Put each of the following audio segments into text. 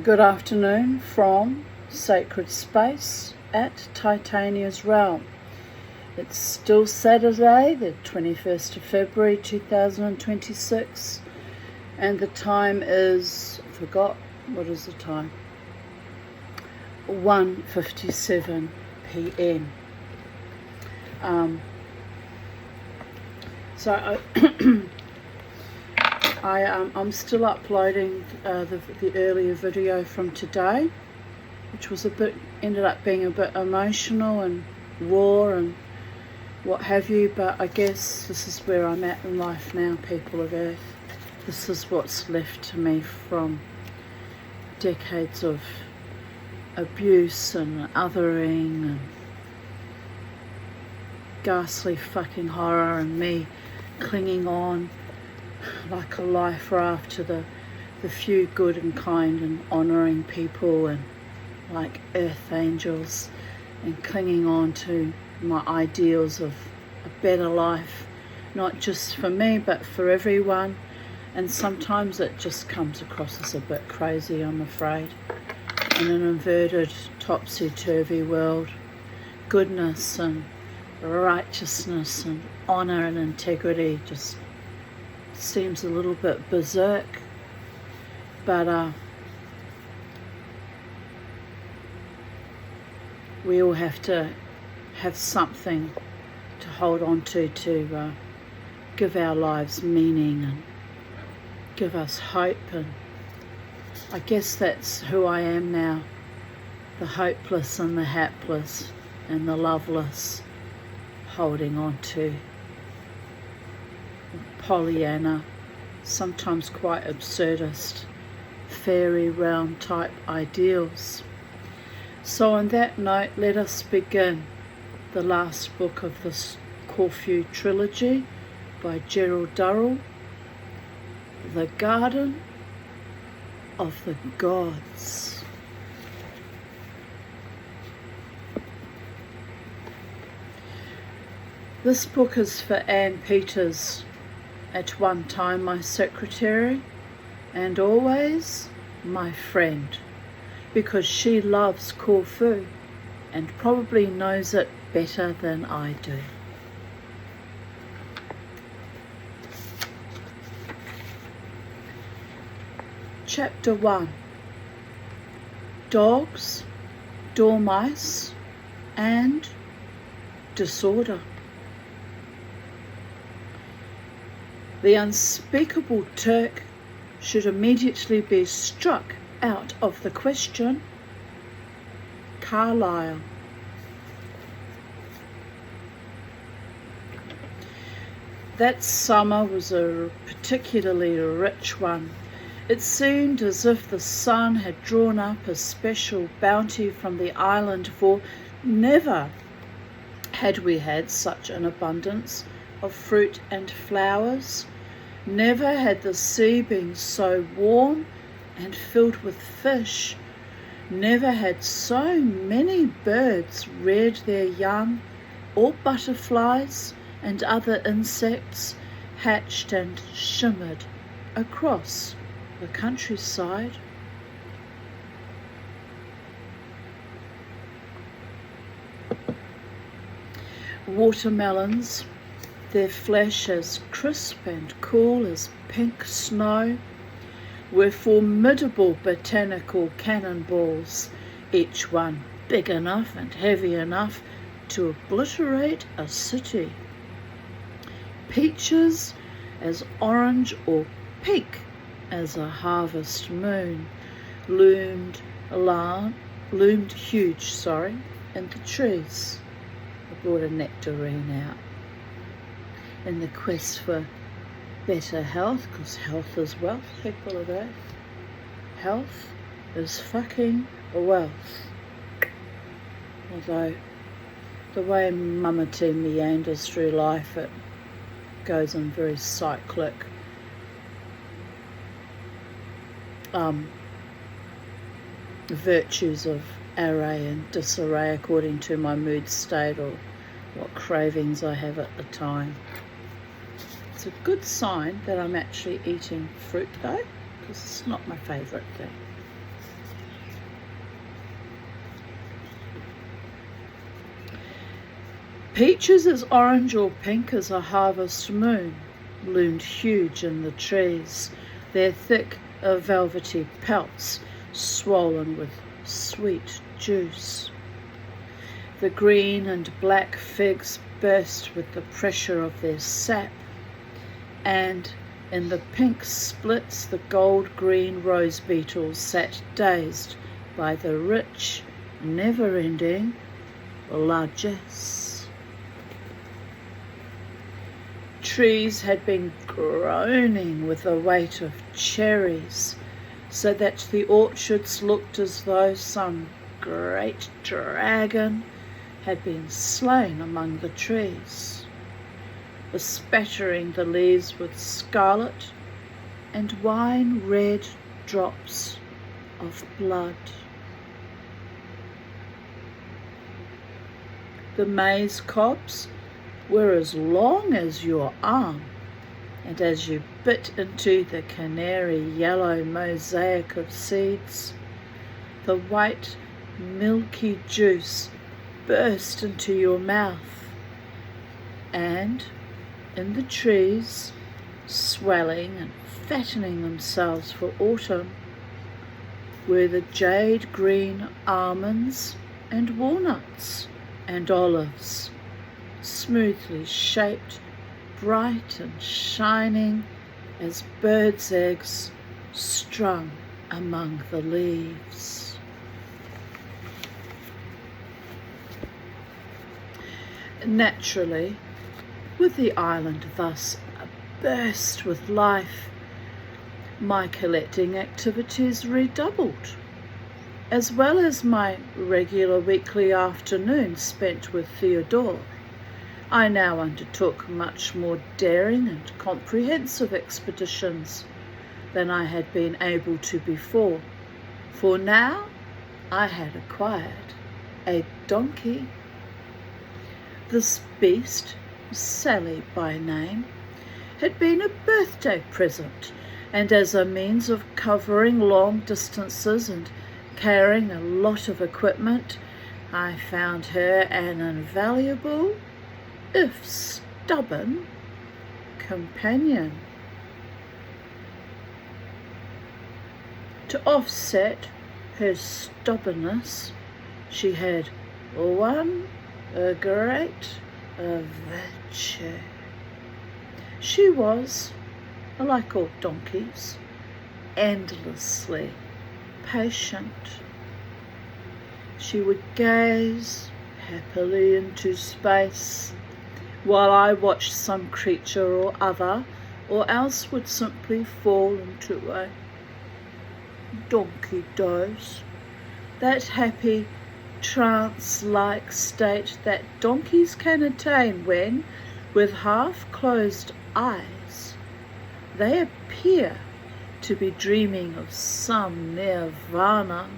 Good afternoon from Sacred Space at Titania's Realm. It's still Saturday, the 21st of February 2026, and the time is, I forgot, what is the time? 1:57 p.m. I'm still uploading the earlier video from today, which was ended up being a bit emotional and raw and what have you, but I guess this is where I'm at in life now, people of Earth. This is what's left to me from decades of abuse and othering and ghastly fucking horror, and me clinging on like a life raft to the few good and kind and honouring people, and like earth angels, and clinging on to my ideals of a better life, not just for me but for everyone. And sometimes it just comes across as a bit crazy, I'm afraid. In an inverted, topsy-turvy world, goodness and righteousness and honour and integrity just seems a little bit berserk. But we all have to have something to hold on to give our lives meaning and give us hope. And I guess that's who I am now, the hopeless and the hapless and the loveless, holding on to Pollyanna, sometimes quite absurdist, fairy realm type ideals. So on that note, let us begin the last book of this Corfu trilogy by Gerald Durrell, The Garden of the Gods. This book is for Anne Peters, at one time my secretary and always my friend, because she loves Corfu and probably knows it better than I do. Chapter 1. Dogs, Dormice, and Disorder. The unspeakable Turk should immediately be struck out of the question. Carlyle. That summer was a particularly rich one. It seemed as if the sun had drawn up a special bounty from the island, for never had we had such an abundance of fruit and flowers. Never had the sea been so warm and filled with fish. Never had so many birds reared their young, or butterflies and other insects hatched and shimmered across the countryside. Watermelons, their flesh as crisp and cool as pink snow, were formidable botanical cannonballs, each one big enough and heavy enough to obliterate a city. Peaches, as orange or pink as a harvest moon, loomed huge, in the trees. I brought a nectarine out in the quest for better health, because health is wealth, people of Earth. Health is fucking wealth. Although the way Mama T meanders through life, it goes in very cyclic virtues of array and disarray according to my mood state or what cravings I have at the time. It's a good sign that I'm actually eating fruit though, because it's not my favourite thing. Peaches as orange or pink as a harvest moon loomed huge in the trees, their thick, velvety pelts swollen with sweet juice. The green and black figs burst with the pressure of their sap, and in the pink splits the gold-green rose beetles sat dazed by the rich, never-ending largesse. Trees had been groaning with the weight of cherries, so that the orchards looked as though some great dragon had been slain among the trees, bespattering the leaves with scarlet and wine-red drops of blood. The maize cobs were as long as your arm, and as you bit into the canary yellow mosaic of seeds, the white milky juice burst into your mouth, and in the trees, swelling and fattening themselves for autumn, were the jade green almonds and walnuts and olives, smoothly shaped, bright and shining as birds' eggs strung among the leaves. Naturally, with the island thus burst with life, my collecting activities redoubled, as well as my regular weekly afternoons spent with Theodore. I now undertook much more daring and comprehensive expeditions than I had been able to before, for now I had acquired a donkey. This beast, Sally by name, had been a birthday present, and as a means of covering long distances and carrying a lot of equipment, I found her an invaluable, if stubborn, companion. To offset her stubbornness, she had a great virtue. She was, like all donkeys, endlessly patient. She would gaze happily into space while I watched some creature or other, or else would simply fall into a donkey doze, that happy trance-like state that donkeys can attain when, with half-closed eyes, they appear to be dreaming of some nirvana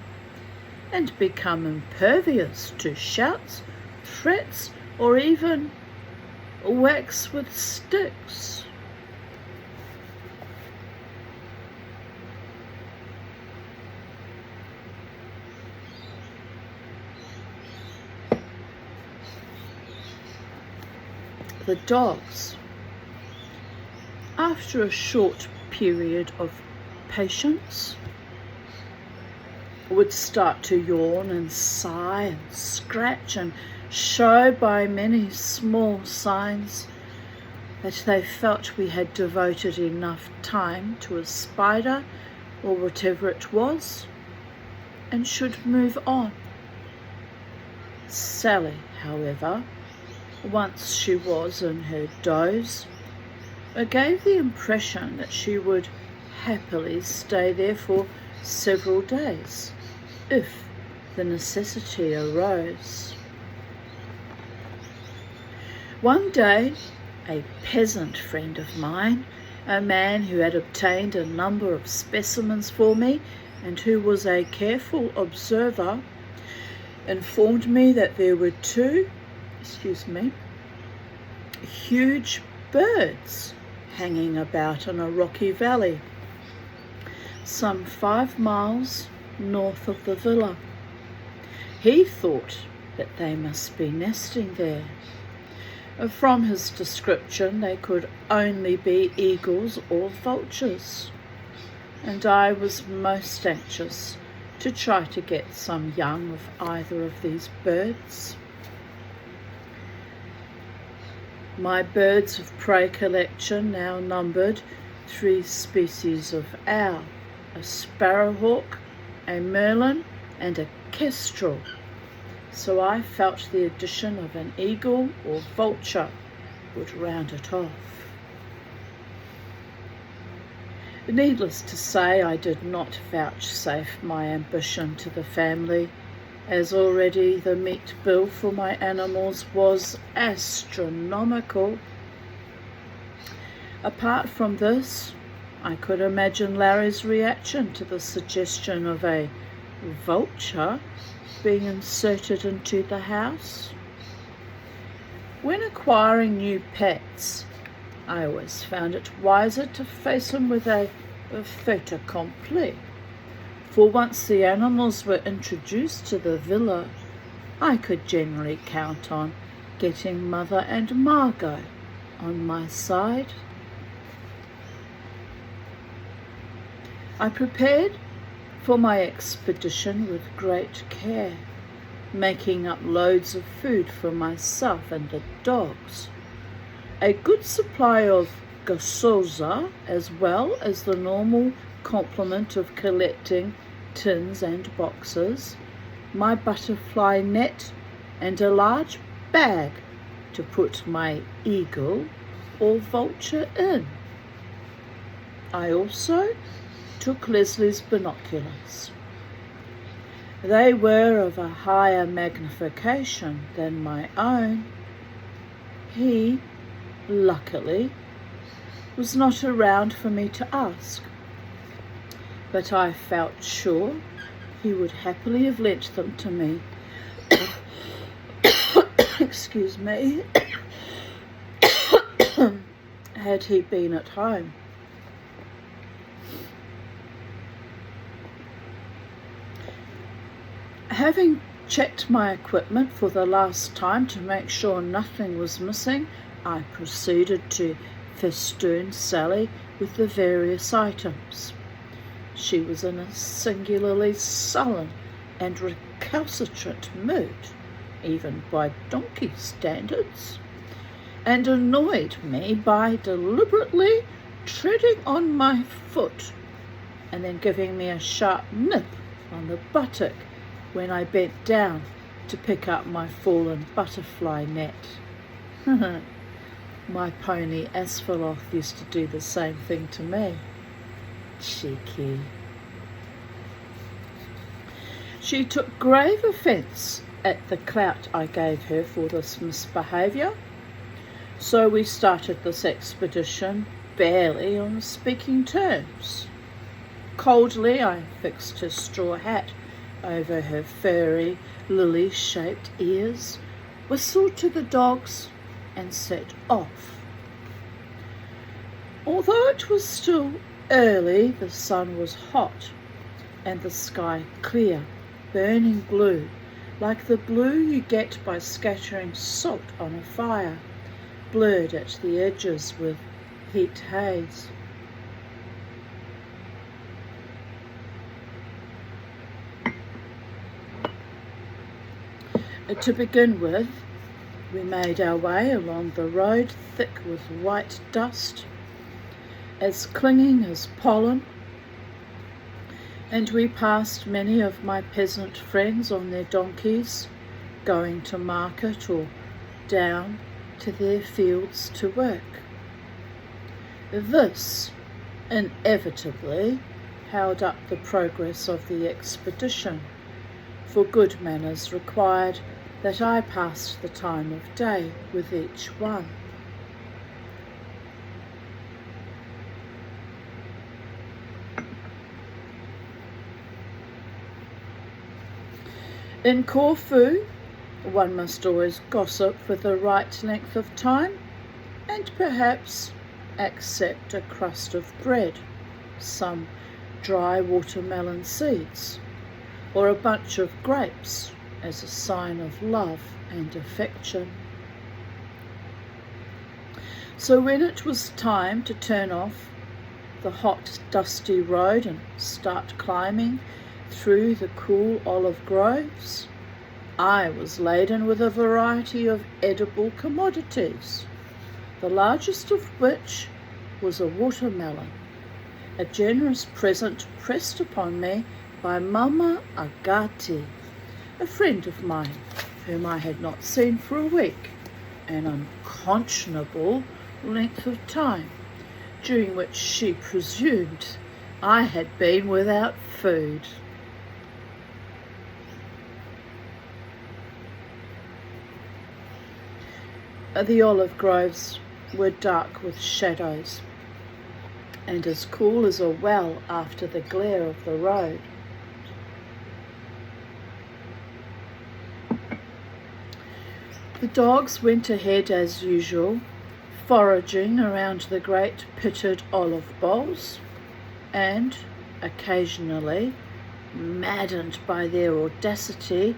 and become impervious to shouts, threats, or even whacks with sticks. The dogs, after a short period of patience, would start to yawn and sigh and scratch and show by many small signs that they felt we had devoted enough time to a spider or whatever it was and should move on. Sally, however, once she was in her doze, gave the impression that she would happily stay there for several days, if the necessity arose. One day, a peasant friend of mine, a man who had obtained a number of specimens for me and who was a careful observer, informed me that there were two huge birds hanging about in a rocky valley, some 5 miles north of the villa. He thought that they must be nesting there, From his description, they could only be eagles or vultures, and I was most anxious to try to get some young of either of these birds. My birds of prey collection now numbered 3 species of owl, a sparrowhawk, a merlin, and a kestrel, so I felt the addition of an eagle or vulture would round it off. Needless to say, I did not vouchsafe my ambition to the family, as already the meat bill for my animals was astronomical. Apart from this, I could imagine Larry's reaction to the suggestion of a vulture being inserted into the house. When acquiring new pets, I always found it wiser to face him with a fait accompli, for once the animals were introduced to the villa, I could generally count on getting Mother and Margot on my side. I prepared for my expedition with great care, making up loads of food for myself and the dogs, a good supply of gasosa, as well as the normal complement of collecting tins and boxes, my butterfly net, and a large bag to put my eagle or vulture in. I also took Leslie's binoculars. They were of a higher magnification than my own. He, luckily, was not around for me to ask, but I felt sure he would happily have lent them to me. Excuse me. Had he been at home. Having checked my equipment for the last time to make sure nothing was missing, I proceeded to festoon Sally with the various items. She was in a singularly sullen and recalcitrant mood, even by donkey standards, and annoyed me by deliberately treading on my foot and then giving me a sharp nip on the buttock when I bent down to pick up my fallen butterfly net. My pony Asphiloth used to do the same thing to me. Cheeky. She took grave offence at the clout I gave her for this misbehaviour, so we started this expedition barely on speaking terms. Coldly I fixed her straw hat over her furry, lily-shaped ears, whistled to the dogs, and set off. Although it was still early, the sun was hot, and the sky clear, burning blue, like the blue you get by scattering salt on a fire, blurred at the edges with heat haze. To begin with, we made our way along the road thick with white dust, as clinging as pollen, and we passed many of my peasant friends on their donkeys, going to market or down to their fields to work. This inevitably held up the progress of the expedition, for good manners required that I passed the time of day with each one. In Corfu, one must always gossip for the right length of time, and perhaps accept a crust of bread, some dry watermelon seeds, or a bunch of grapes as a sign of love and affection. So when it was time to turn off the hot, dusty road and start climbing through the cool olive groves, I was laden with a variety of edible commodities, the largest of which was a watermelon, a generous present pressed upon me by Mama Agati, a friend of mine whom I had not seen for a week, an unconscionable length of time, during which she presumed I had been without food. The olive groves were dark with shadows and as cool as a well after the glare of the road. The dogs went ahead as usual, foraging around the great pitted olive bowls and, occasionally, maddened by their audacity,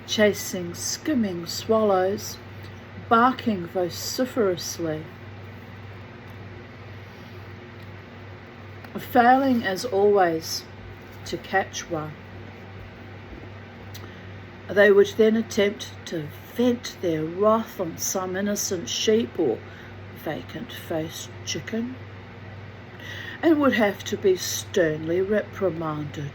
chasing skimming swallows, barking vociferously. Failing as always to catch one, they would then attempt to vent their wrath on some innocent sheep or vacant-faced chicken, and would have to be sternly reprimanded.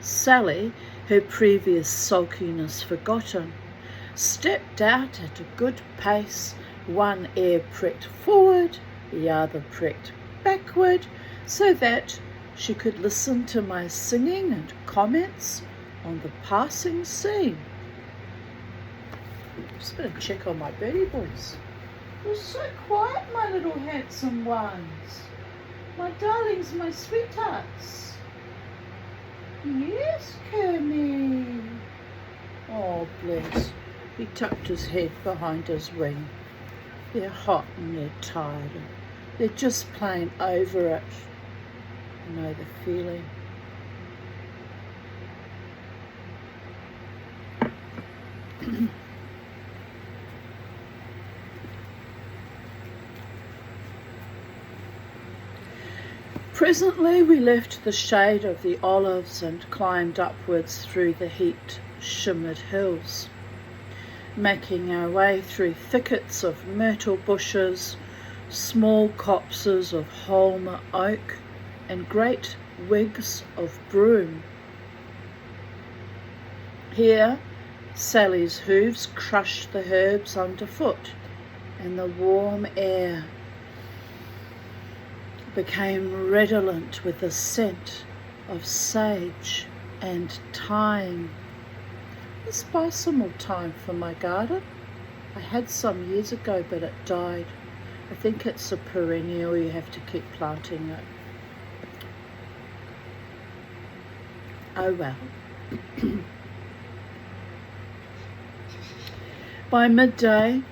Sally, her previous sulkiness forgotten, stepped out at a good pace, one ear pricked forward, the other pricked backward, so that she could listen to my singing and comments on the passing scene. Just going to check on my birdie boys. You're so quiet, my little handsome ones. My darlings, my sweethearts. Yes, Kermie. Oh, bless. He tucked his head behind his wing. They're hot and they're tired. And they're just plain over it. I know the feeling. Presently we left the shade of the olives and climbed upwards through the heat-shimmered hills, making our way through thickets of myrtle bushes, small copses of holm oak, and great wigs of broom. Here Sally's hooves crushed the herbs underfoot, and the warm air became redolent with the scent of sage and thyme. Let's buy some more thyme for my garden. I had some years ago, but it died. I think it's a perennial, you have to keep planting it. Oh well. By midday,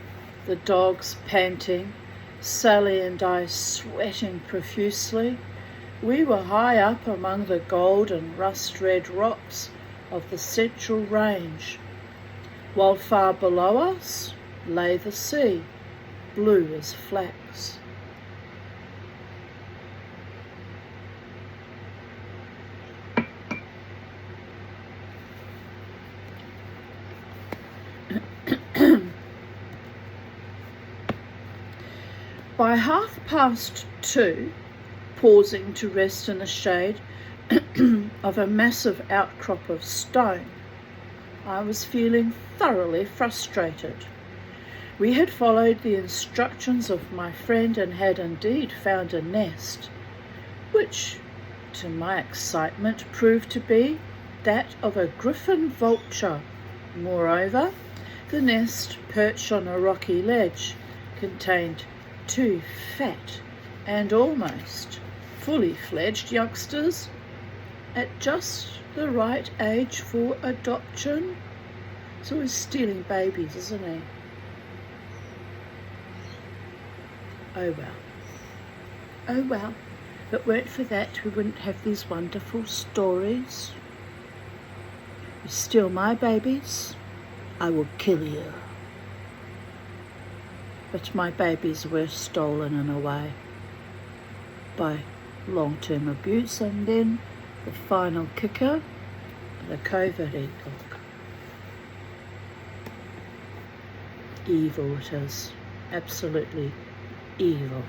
the dogs panting, Sally and I sweating profusely, we were high up among the gold and rust-red rocks of the Central Range, while far below us lay the sea, blue as flax. By 2:30, pausing to rest in the shade of a massive outcrop of stone, I was feeling thoroughly frustrated. We had followed the instructions of my friend and had indeed found a nest, which, to my excitement, proved to be that of a griffin vulture. Moreover, the nest, perched on a rocky ledge, contained 2 fat and almost fully fledged youngsters at just the right age for adoption. So he's stealing babies, isn't he? Oh well. Oh well. If it weren't for that, we wouldn't have these wonderful stories. You steal my babies, I will kill you. but my babies were stolen in a way by long-term abuse, and then the final kicker, the COVID e-book. Evil it is, absolutely evil.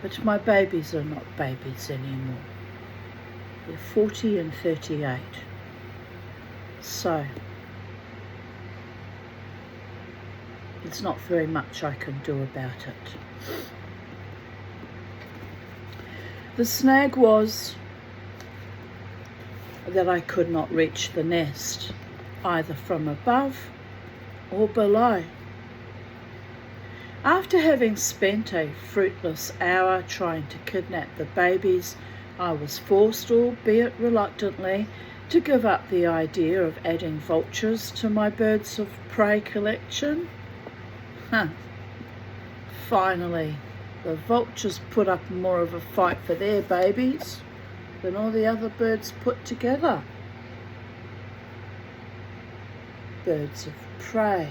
But my babies are not babies anymore. They're 40 and 38. So, there's not very much I can do about it. The snag was that I could not reach the nest, either from above or below. After having spent a fruitless hour trying to kidnap the babies, I was forced, albeit reluctantly, to give up the idea of adding vultures to my birds of prey collection. Finally, the vultures put up more of a fight for their babies than all the other birds put together. Birds of prey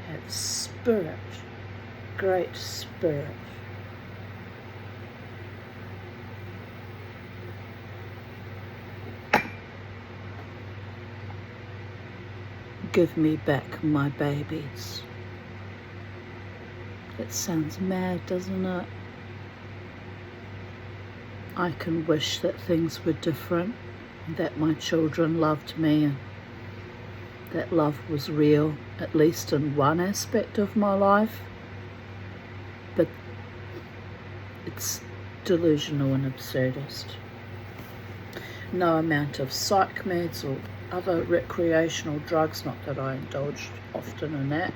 have spirit, great spirit. Give me back my babies. It sounds mad, doesn't it? I can wish that things were different, that my children loved me, and that love was real, at least in one aspect of my life. But it's delusional and absurdist. No amount of psych meds or other recreational drugs, not that I indulged often in that,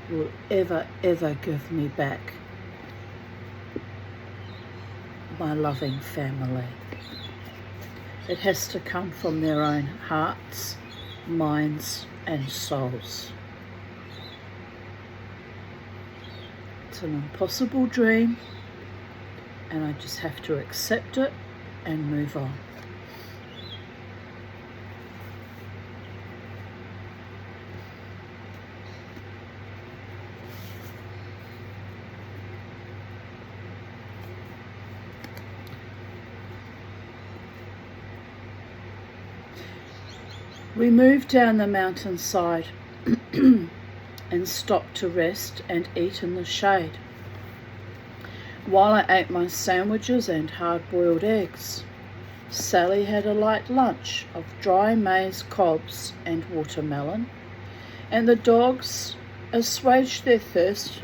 will ever give me back my loving family. It has to come from their own hearts, minds and souls. It's an impossible dream, and I just have to accept it and move on. We moved down the mountainside and stopped to rest and eat in the shade. While I ate my sandwiches and hard-boiled eggs, Sally had a light lunch of dry maize cobs and watermelon, and the dogs assuaged their thirst,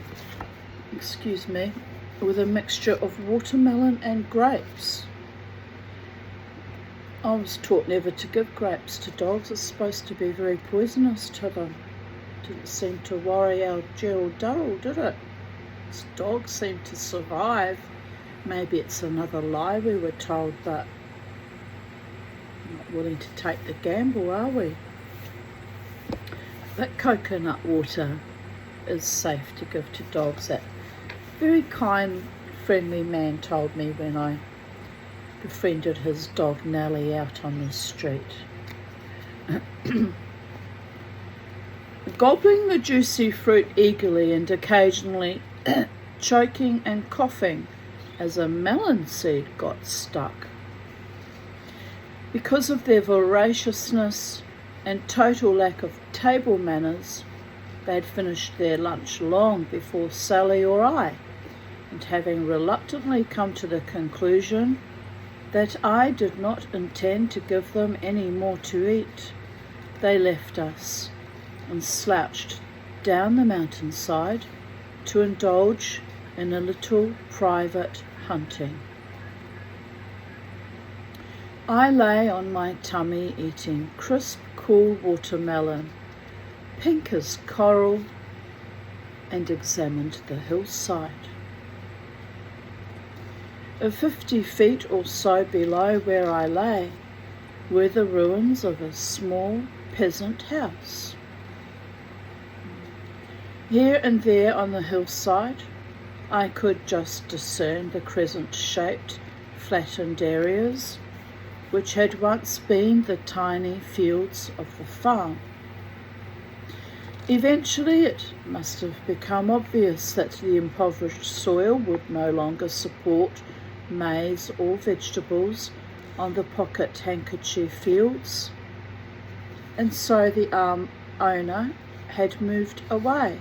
with a mixture of watermelon and grapes. I was taught never to give grapes to dogs. It's supposed to be very poisonous to them. Didn't seem to worry our Gerald Durrell, did it? This dog seemed to survive. Maybe it's another lie we were told, but we're not willing to take the gamble, are we? But coconut water is safe to give to dogs. That very kind, friendly man told me when I befriended his dog Nellie out on the street. Gobbling the juicy fruit eagerly and occasionally choking and coughing as a melon seed got stuck. Because of their voraciousness and total lack of table manners, they'd finished their lunch long before Sally or I, and having reluctantly come to the conclusion that I did not intend to give them any more to eat, they left us and slouched down the mountainside to indulge in a little private hunting. I lay on my tummy eating crisp, cool watermelon, pink as coral, and examined the hillside. 50 feet or so below where I lay were the ruins of a small peasant house. Here and there on the hillside, I could just discern the crescent-shaped, flattened areas which had once been the tiny fields of the farm. Eventually it must have become obvious that the impoverished soil would no longer support maize or vegetables on the pocket handkerchief fields, and so the owner had moved away.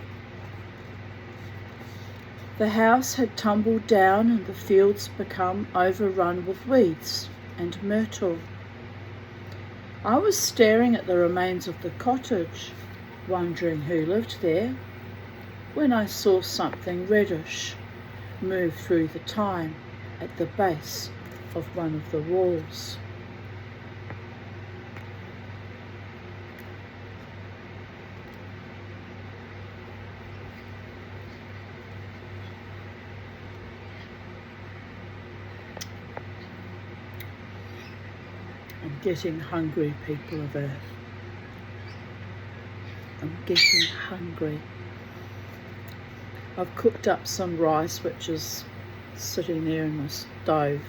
The house had tumbled down and the fields become overrun with weeds and myrtle. I was staring at the remains of the cottage, wondering who lived there, when I saw something reddish move through the thyme at the base of one of the walls. I'm getting hungry, people of Earth. I'm getting hungry. I've cooked up some rice which is sitting there in the stove,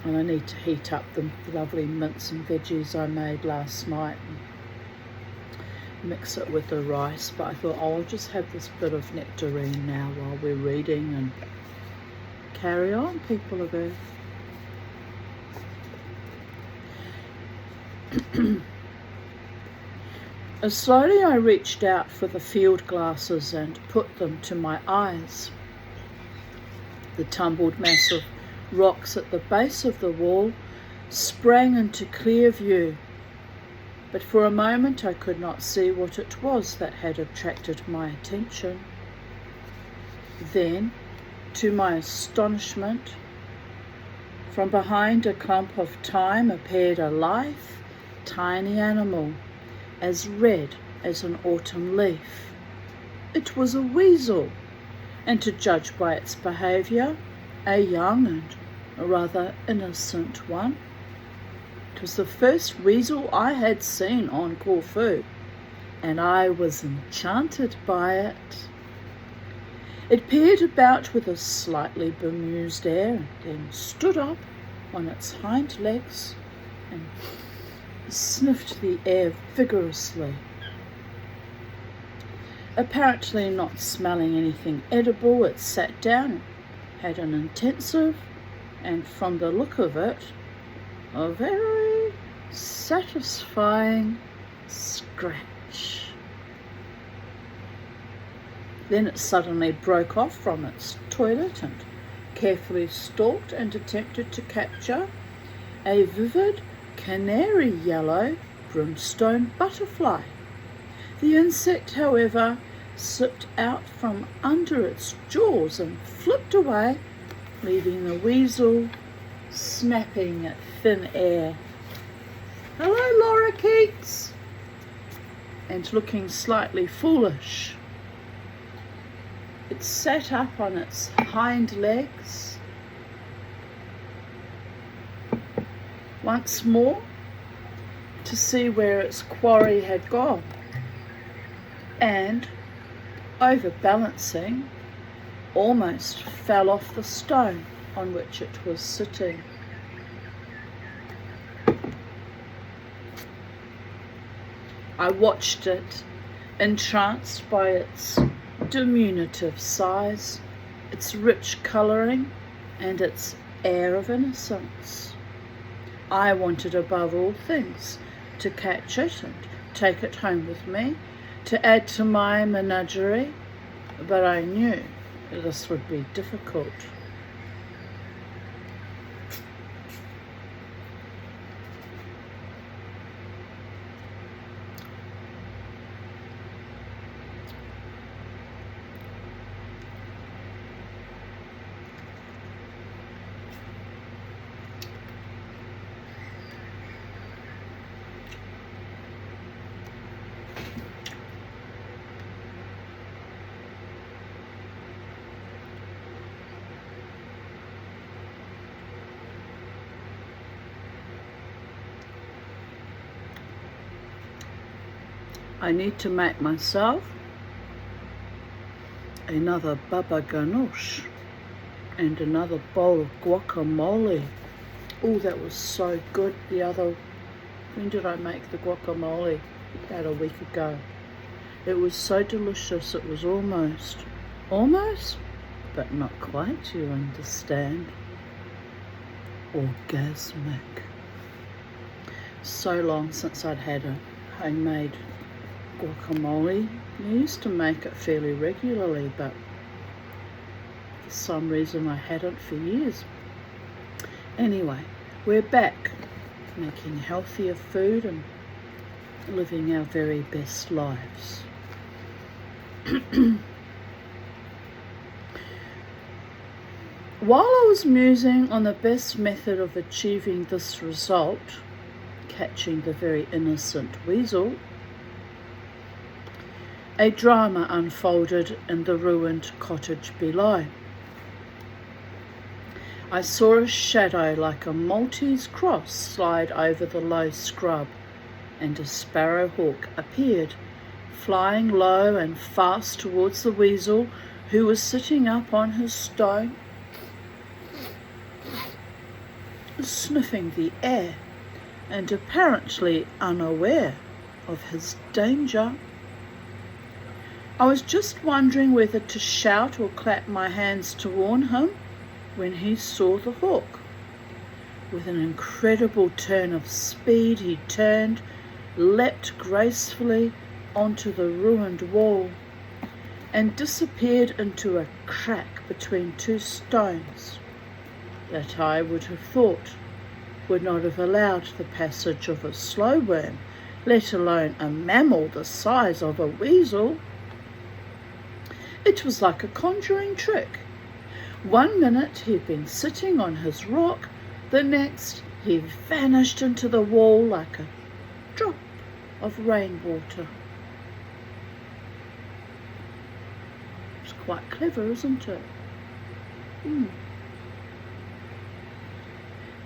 and I need to heat up the lovely mince and veggies I made last night and mix it with the rice. But I thought, oh, I'll just have this bit of nectarine now while we're reading and carry on, people of Earth. Slowly I reached out for the field glasses and put them to my eyes. The tumbled mass of rocks at the base of the wall sprang into clear view, but for a moment I could not see what it was that had attracted my attention. Then, to my astonishment, from behind a clump of thyme appeared a lithe, tiny animal, as red as an autumn leaf. It was a weasel, and to judge by its behaviour, a young and a rather innocent one. It was the first weasel I had seen on Corfu, and I was enchanted by it. It peered about with a slightly bemused air, and then stood up on its hind legs and sniffed the air vigorously. Apparently not smelling anything edible, it sat down and had an intensive, and from the look of it, a very satisfying scratch. Then it suddenly broke off from its toilet and carefully stalked and attempted to capture a vivid canary yellow brimstone butterfly. The insect, however, slipped out from under its jaws and flipped away, leaving the weasel snapping at thin air. Hello, lorikeets, and looking slightly foolish. It sat up on its hind legs once more to see where its quarry had gone, and, overbalancing, almost fell off the stone on which it was sitting. I watched it, entranced by its diminutive size, its rich colouring, and its air of innocence. I wanted above all things to catch it and take it home with me, to add to my menagerie, but I knew this would be difficult. I need to make myself another baba ganoush and another bowl of guacamole. Oh, that was so good. When did I make the guacamole? About a week ago. It was so delicious, it was almost, but not quite, you understand, orgasmic. So long since I'd had a homemade guacamole. I used to make it fairly regularly, but for some reason I hadn't for years. Anyway, we're back, making healthier food and living our very best lives. While I was musing on the best method of achieving this result, catching the very innocent weasel, a drama unfolded in the ruined cottage below. I saw a shadow like a Maltese cross slide over the low scrub, and a sparrowhawk appeared, flying low and fast towards the weasel, who was sitting up on his stone, sniffing the air and apparently unaware of his danger. I was just wondering whether to shout or clap my hands to warn him when he saw the hawk. With an incredible turn of speed, he turned, leapt gracefully onto the ruined wall, and disappeared into a crack between two stones that I would have thought would not have allowed the passage of a slow worm, let alone a mammal the size of a weasel. It was like a conjuring trick. 1 minute he'd been sitting on his rock, the next he vanished into the wall like a drop of rainwater. It's quite clever, isn't it?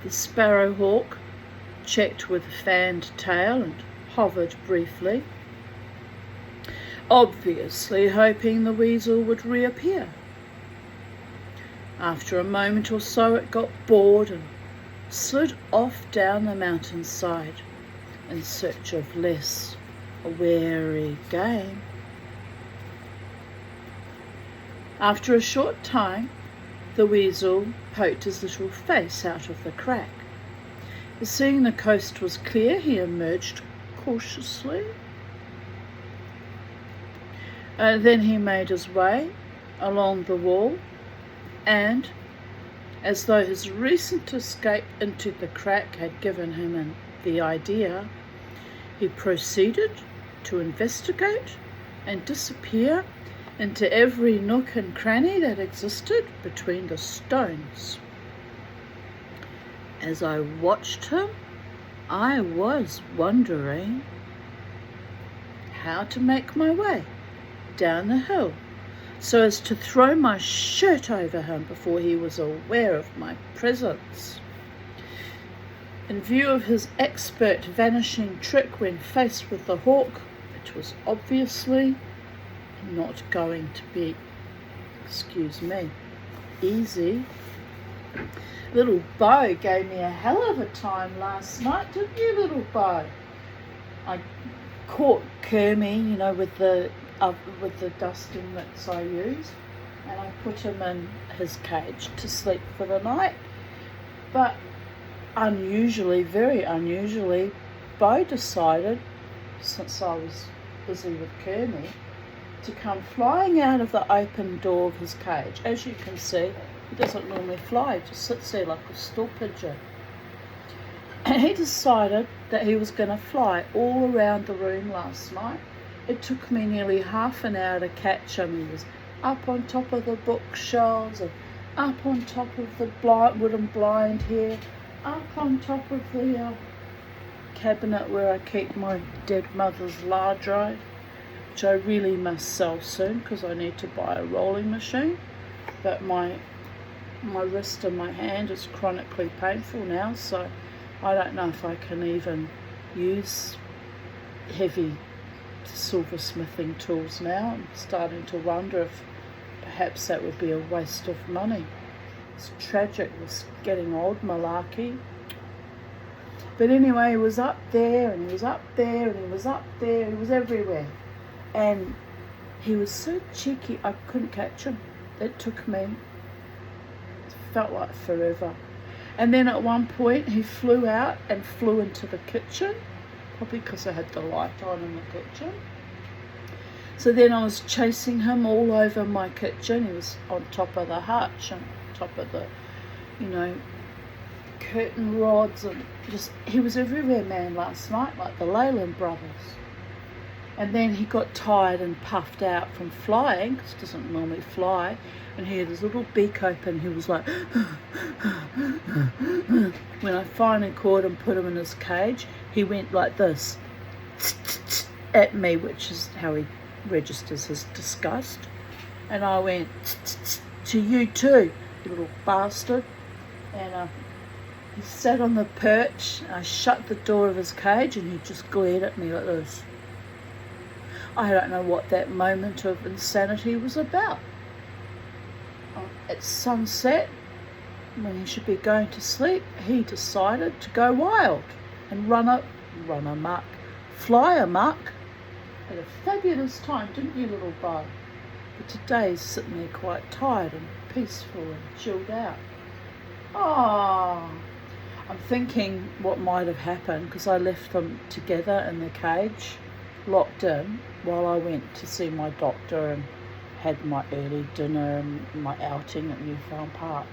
The sparrowhawk checked with fanned tail and hovered briefly, obviously hoping the weasel would reappear. After a moment or so it got bored and slid off down the mountainside in search of less wary game. After a short time, the weasel poked his little face out of the crack. Seeing the coast was clear, he emerged cautiously. Then he made his way along the wall, and, as though his recent escape into the crack had given him the idea, he proceeded to investigate and disappear into every nook and cranny that existed between the stones. As I watched him, I was wondering how to make my way down the hill so as to throw my shirt over him before he was aware of my presence. In view of his expert vanishing trick when faced with the hawk, it was obviously not going to be, easy. Little Bo gave me a hell of a time last night, didn't you, little Bo? I caught Kermie, with the dusting mitts I use, and I put him in his cage to sleep for the night. But very unusually, Bo decided, since I was busy with Kermie, to come flying out of the open door of his cage. As you can see, he doesn't normally fly, he just sits there like a stool pigeon. And he decided that he was going to fly all around the room last night. It took me nearly half an hour to catch him. He was up on top of the bookshelves, and up on top of the wooden blind here, up on top of the cabinet where I keep my dead mother's lard drive, which I really must sell soon because I need to buy a rolling machine. But my wrist and my hand is chronically painful now, so I don't know if I can even use heavy silversmithing tools now. I'm starting to wonder if perhaps that would be a waste of money. It's tragic, this getting old malarkey. But anyway, he was up there, and he was up there, and he was up there, he was everywhere. And he was so cheeky, I couldn't catch him. It took me, it felt like forever. And then at one point he flew out and flew into the kitchen, probably because I had the light on in the kitchen. So then I was chasing him all over my kitchen. He was on top of the hutch and top of the, you know, curtain rods, and just, he was everywhere, man, last night, like the Leyland brothers. And then he got tired and puffed out from flying, because he doesn't normally fly, and he had his little beak open. He was like, when I finally caught him, put him in his cage, he went like this at me, which is how he registers his disgust. And I went, to you too, you little bastard. And he sat on the perch. I shut the door of his cage and he just glared at me like this. I don't know what that moment of insanity was about. At sunset, when he should be going to sleep, he decided to go wild and run amok, fly amok. Had a fabulous time, didn't you, little bug? But today's sitting there quite tired and peaceful and chilled out. Oh, I'm thinking what might have happened, because I left them together in the cage, locked in, while I went to see my doctor and had my early dinner and my outing at Newfound Park.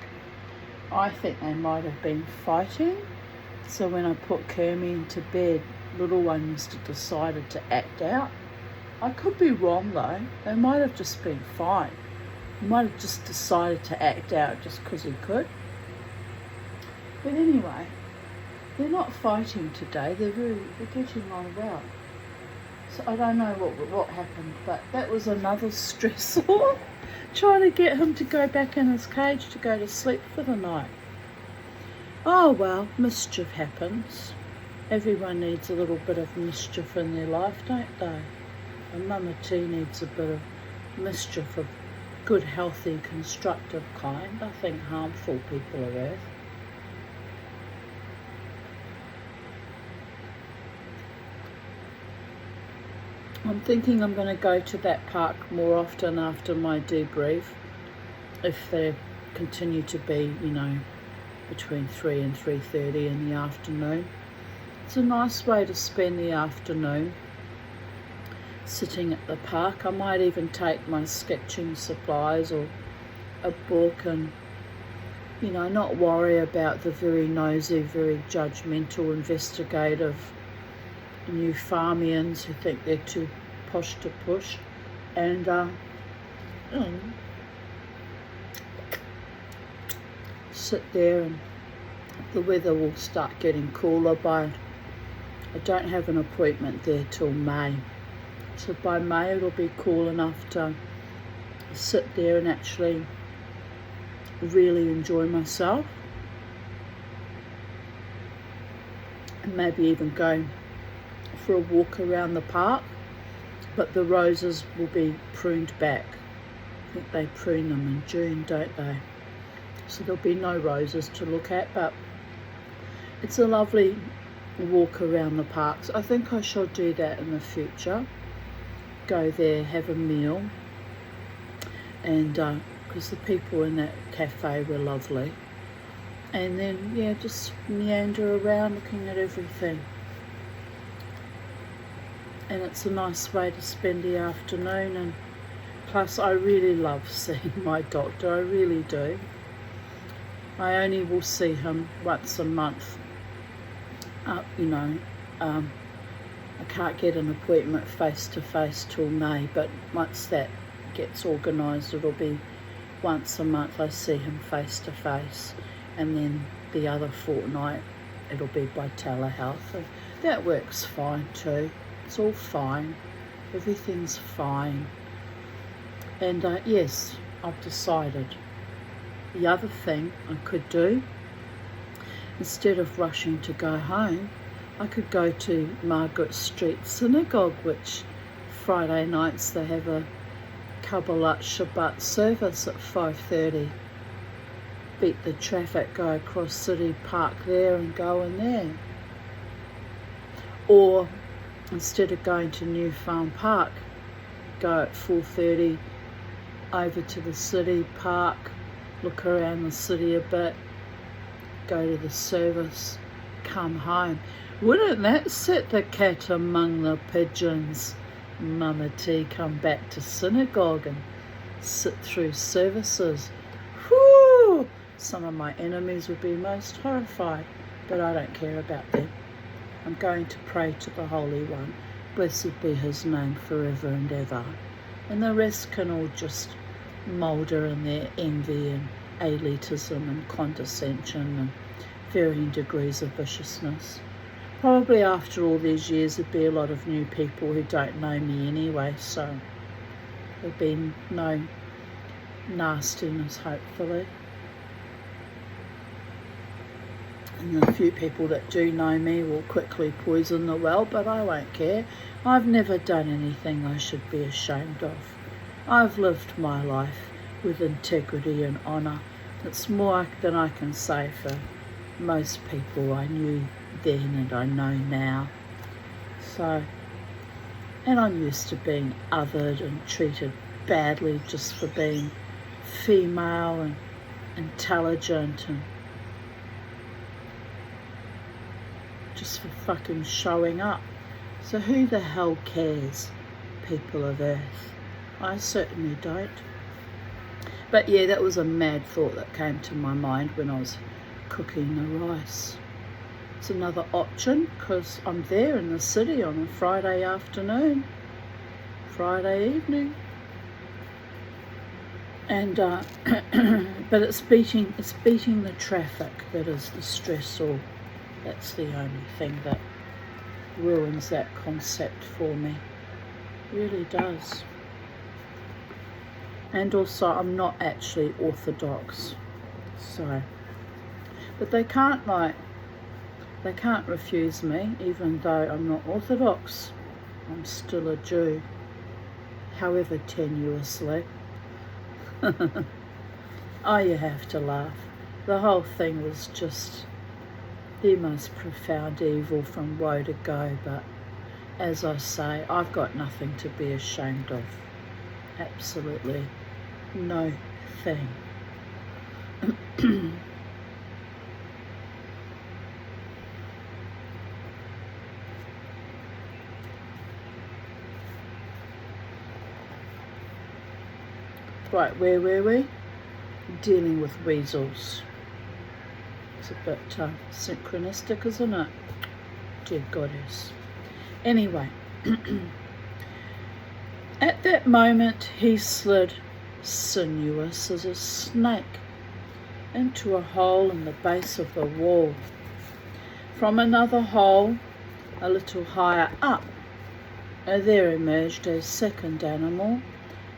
I think they might have been fighting. So when I put Kermie into bed, little one must have decided to act out. I could be wrong though. They might have just been fine. He might have just decided to act out just because he could. But anyway, they're not fighting today. They're getting on well. So I don't know what happened, but that was another stressor, trying to get him to go back in his cage to go to sleep for the night. Oh well, mischief happens. Everyone needs a little bit of mischief in their life, don't they? And Mama T needs a bit of mischief of good, healthy, constructive kind. Nothing harmful, people of Earth. I'm thinking I'm going to go to that park more often after my debrief, if they continue to be, you know, between 3 and 3:30 in the afternoon. It's a nice way to spend the afternoon, sitting at the park. I might even take my sketching supplies or a book and, you know, not worry about the very nosy, very judgmental, investigative new farmians who think they're too posh to push, and sit there, and the weather will start getting cooler I don't have an appointment there till May, so by May it'll be cool enough to sit there and actually really enjoy myself, and maybe even go for a walk around the park. But the roses will be pruned back. I think they prune them in June, don't they? So there'll be no roses to look at, but it's a lovely walk around the parks. I think I shall do that in the future. Go there, have a meal, and because the people in that cafe were lovely, and then yeah, just meander around looking at everything. And it's a nice way to spend the afternoon, and plus I really love seeing my doctor, I really do. I only will see him once a month. You know, I can't get an appointment face to face till May, but once that gets organised, it'll be once a month I see him face to face, and then the other fortnight it'll be by telehealth. And that works fine too. It's all fine. Everything's fine. And yes, I've decided. The other thing I could do, instead of rushing to go home, I could go to Margaret Street Synagogue, which Friday nights they have a Kabbalat Shabbat service at 5:30. Beat the traffic, go across City Park there and go in there. Or instead of going to Newfound Park, go at 4:30 over to the city park, look around the city a bit, go to the service, come home. Wouldn't that set the cat among the pigeons? Mama T come back to synagogue and sit through services. Whew! Some of my enemies would be most horrified, but I don't care about them. I'm going to pray to the Holy One. Blessed be his name forever and ever. And the rest can all just moulder in their envy and elitism and condescension and varying degrees of viciousness. Probably after all these years there'd be a lot of new people who don't know me anyway, so there'll be no nastiness, hopefully. And the few people that do know me will quickly poison the well, but I won't care. I've never done anything I should be ashamed of. I've lived my life with integrity and honour. It's more than I can say for most people I knew then and I know now. So, and I'm used to being othered and treated badly just for being female and intelligent and just for fucking showing up. So who the hell cares, people of Earth? I certainly don't. But yeah, that was a mad thought that came to my mind when I was cooking the rice. It's another option because I'm there in the city on a Friday afternoon, Friday evening, and but it's beating the traffic that is the stressor. That's the only thing that ruins that concept for me. It really does. And also I'm not actually Orthodox, so, but they can't refuse me. Even though I'm not Orthodox, I'm still a Jew, however tenuously. Oh, you have to laugh. The whole thing was just the most profound evil from woe to go, but as I say, I've got nothing to be ashamed of. Absolutely no thing. Right, where were we? Dealing with weasels. It's a bit synchronistic, isn't it? Dear goddess. Anyway, at that moment he slid, sinuous as a snake, into a hole in the base of the wall. From another hole, a little higher up, there emerged a second animal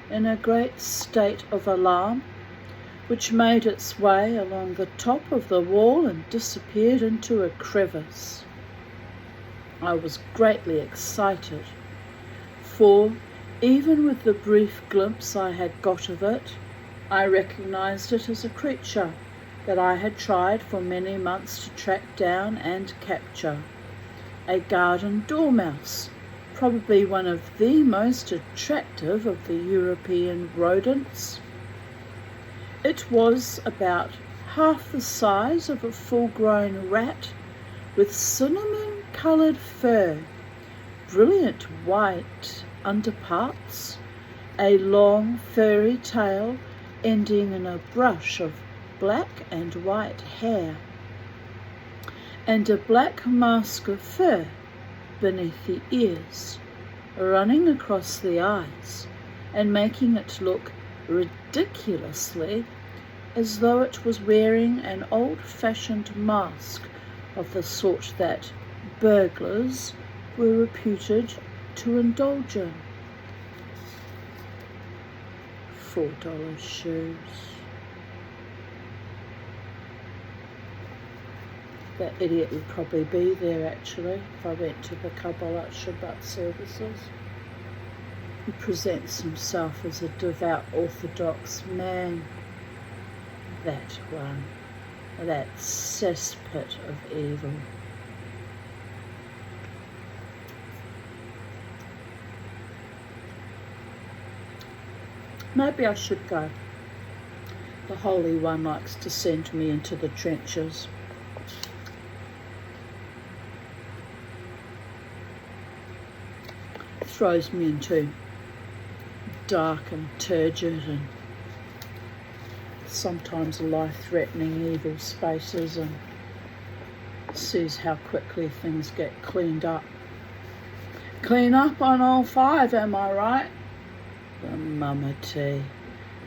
in a great state of alarm, which made its way along the top of the wall and disappeared into a crevice. I was greatly excited, for even with the brief glimpse I had got of it, I recognized it as a creature that I had tried for many months to track down and capture, a garden dormouse, probably one of the most attractive of the European rodents. It was about half the size of a full-grown rat, with cinnamon-coloured fur, brilliant white underparts, a long furry tail ending in a brush of black and white hair, and a black mask of fur beneath the ears, running across the eyes and making it look ridiculously as though it was wearing an old-fashioned mask of the sort that burglars were reputed to indulge in. $4 shoes. That idiot would probably be there actually if I went to the Kabbalat Shabbat services. He presents himself as a devout Orthodox man. That one, that cesspit of evil. Maybe I should go. The Holy One likes to send me into the trenches. Throws me into dark and turgid and sometimes life-threatening evil spaces, and sees how quickly things get cleaned up. Clean up on all five, am I right? The Mama T.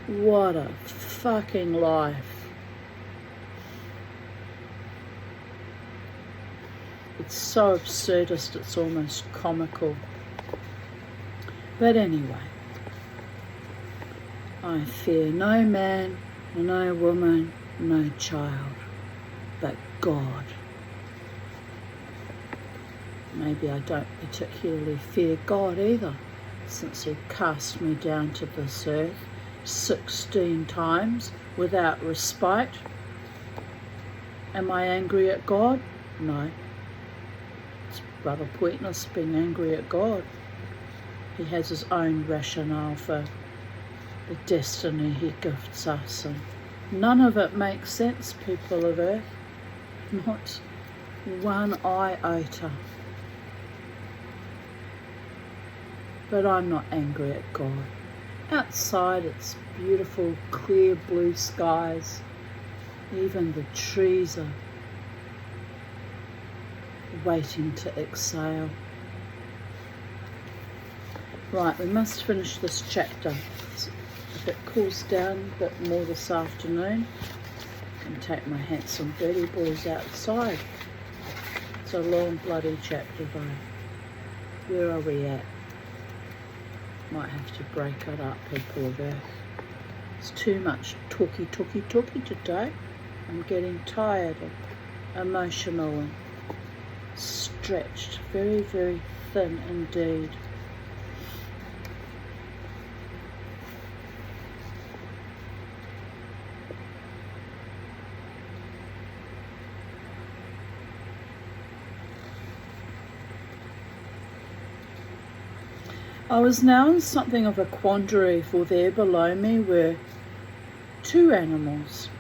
What a fucking life. It's so absurdist, it's almost comical. But anyway, I fear no man, no woman, no child, but God. Maybe I don't particularly fear God either, since he cast me down to this earth 16 times without respite. Am I angry at God? No. It's rather pointless being angry at God. He has his own rationale for the destiny he gifts us, and none of it makes sense, people of Earth. Not one iota. But I'm not angry at God. Outside it's beautiful, clear blue skies. Even the trees are waiting to exhale. Right, we must finish this chapter. If it cools down a bit more this afternoon, I can take my handsome birdie boys outside. It's a long bloody chapter though. Where are we at? Might have to break it up, people of Earth. It's too much talky today. I'm getting tired and emotional and stretched. Very, very thin indeed. I was now in something of a quandary, for there below me were two animals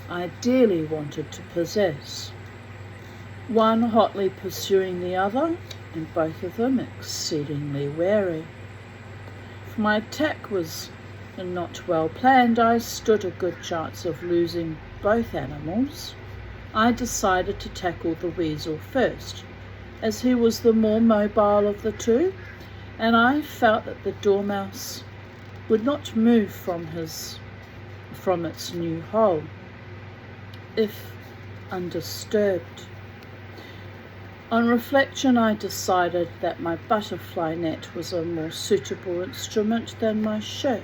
I dearly wanted to possess, one hotly pursuing the other, and both of them exceedingly wary. If my attack was not well planned, I stood a good chance of losing both animals. I decided to tackle the weasel first, as he was the more mobile of the two, and I felt that the dormouse would not move from its new hole if undisturbed. On reflection, I decided that my butterfly net was a more suitable instrument than my shirt.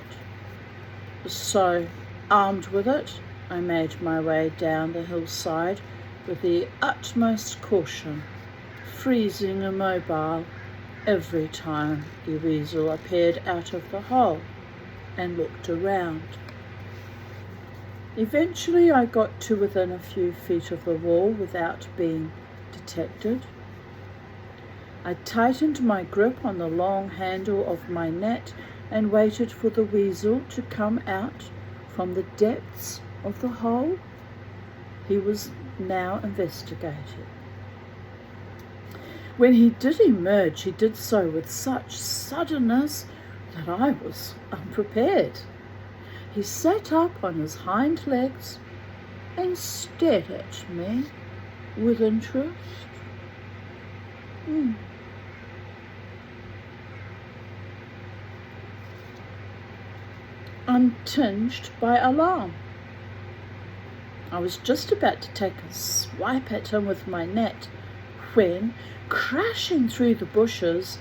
So, armed with it, I made my way down the hillside with the utmost caution, freezing immobile every time the weasel appeared out of the hole and looked around. Eventually I got to within a few feet of the wall without being detected. I tightened my grip on the long handle of my net and waited for the weasel to come out from the depths of the hole he was now investigating. When he did emerge, he did so with such suddenness that I was unprepared. He sat up on his hind legs and stared at me with interest. Untinged by alarm. I was just about to take a swipe at him with my net when, crashing through the bushes,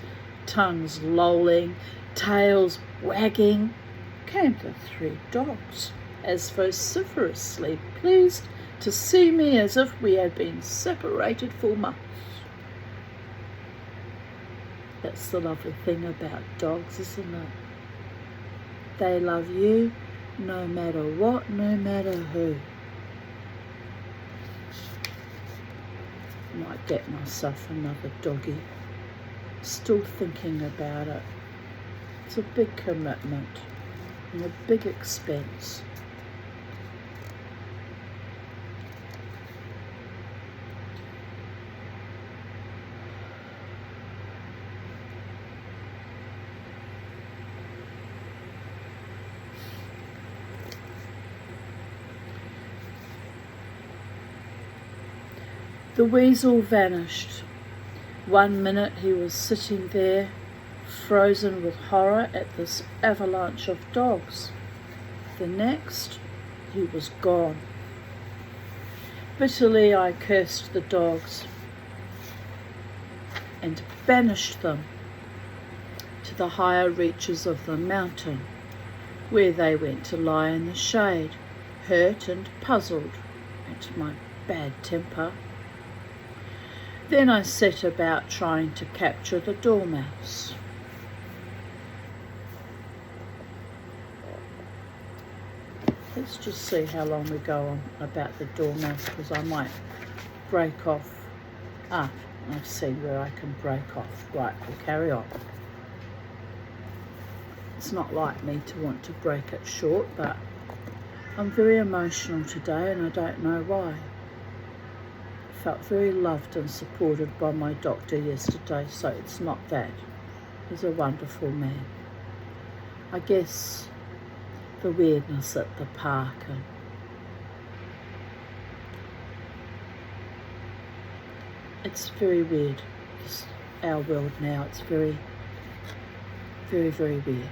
tongues lolling, tails wagging, came the three dogs, as vociferously pleased to see me as if we had been separated for months. That's the lovely thing about dogs, isn't it? They love you no matter what, no matter who. Might get myself another doggy. Still thinking about it. It's a big commitment. and a big expense. The weasel vanished. 1 minute he was sitting there, frozen with horror at this avalanche of dogs. The next, he was gone. Bitterly I cursed the dogs and banished them to the higher reaches of the mountain, where they went to lie in the shade, hurt and puzzled at my bad temper. Then I set about trying to capture the dormouse. Let's just see how long we go on about the dormouse, because I might break off. I've seen where I can break off. Right, we'll carry on. It's not like me to want to break it short, but I'm very emotional today and I don't know why. Felt very loved and supported by my doctor yesterday, so it's not that. He's a wonderful man. I guess the weirdness at the park, and it's very weird. It's our world now. It's very, very, very weird.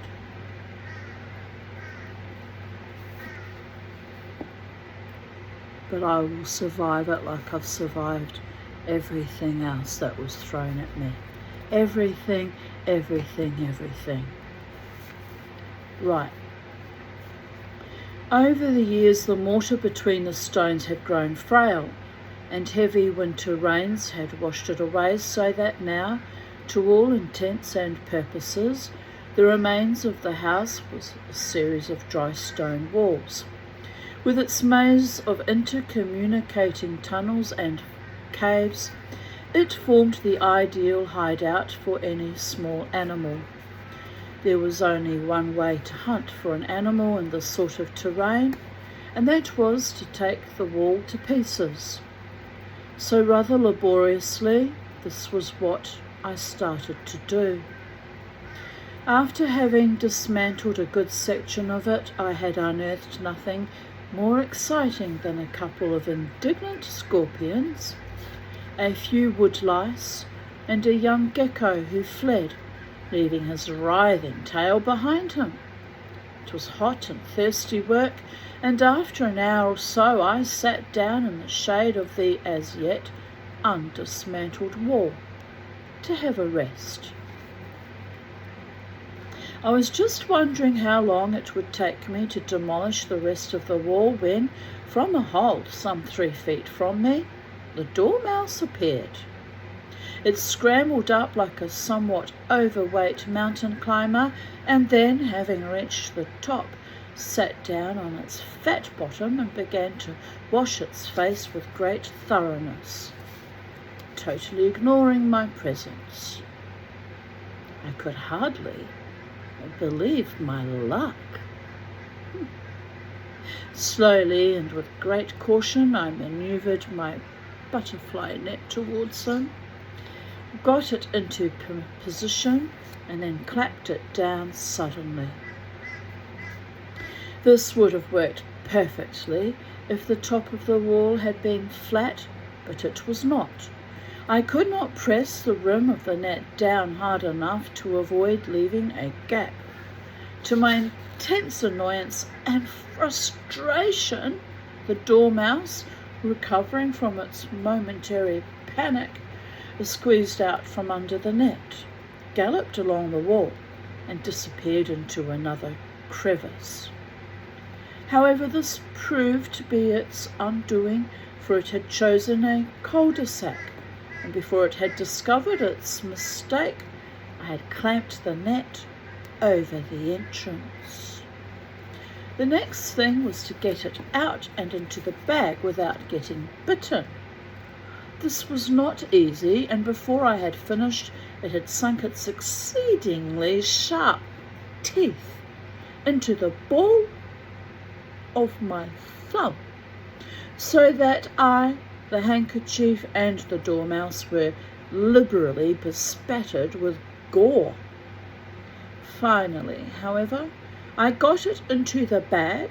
But I will survive it like I've survived everything else that was thrown at me. Everything, everything, everything. Right. Over the years, the mortar between the stones had grown frail, and heavy winter rains had washed it away, so that now, to all intents and purposes, the remains of the house was a series of dry stone walls. With its maze of intercommunicating tunnels and caves, it formed the ideal hideout for any small animal. There was only one way to hunt for an animal in this sort of terrain, and that was to take the wall to pieces. So rather laboriously, this was what I started to do. After having dismantled a good section of it, I had unearthed nothing more exciting than a couple of indignant scorpions, a few woodlice, and a young gecko who fled, leaving his writhing tail behind him. It was hot and thirsty work, and after an hour or so I sat down in the shade of the as yet undismantled wall to have a rest. I was just wondering how long it would take me to demolish the rest of the wall when, from a hole some 3 feet from me, the dormouse appeared. It scrambled up like a somewhat overweight mountain climber, and then, having reached the top, sat down on its fat bottom and began to wash its face with great thoroughness, totally ignoring my presence. I could hardly believe my luck. Slowly and with great caution I manoeuvred my butterfly net towards him, got it into position, and then clapped it down suddenly. This would have worked perfectly if the top of the wall had been flat, but it was not. I could not press the rim of the net down hard enough to avoid leaving a gap. To my intense annoyance and frustration, the dormouse, recovering from its momentary panic, squeezed out from under the net, galloped along the wall, and disappeared into another crevice. However, this proved to be its undoing, for it had chosen a cul-de-sac, and before it had discovered its mistake, I had clamped the net over the entrance. The next thing was to get it out and into the bag without getting bitten. This was not easy, and before I had finished, it had sunk its exceedingly sharp teeth into the ball of my thumb, so that the handkerchief and the dormouse were liberally bespattered with gore. Finally, however, I got it into the bag.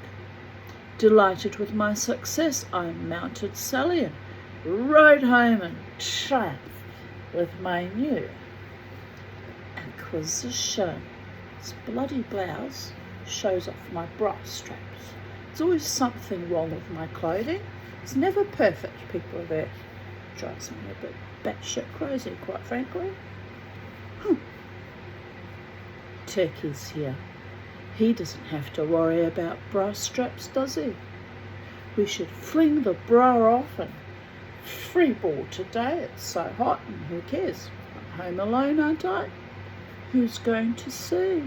Delighted with my success, I mounted Sally and rode home in triumph with my new acquisition. This bloody blouse shows off my bra straps. There's always something wrong with my clothing. It's never perfect, people are there. Drives me a bit batshit crazy, quite frankly. Turkey's here. He doesn't have to worry about bra straps, does he? We should fling the bra off and free ball today. It's so hot, and who cares? I'm home alone, aren't I? Who's going to see?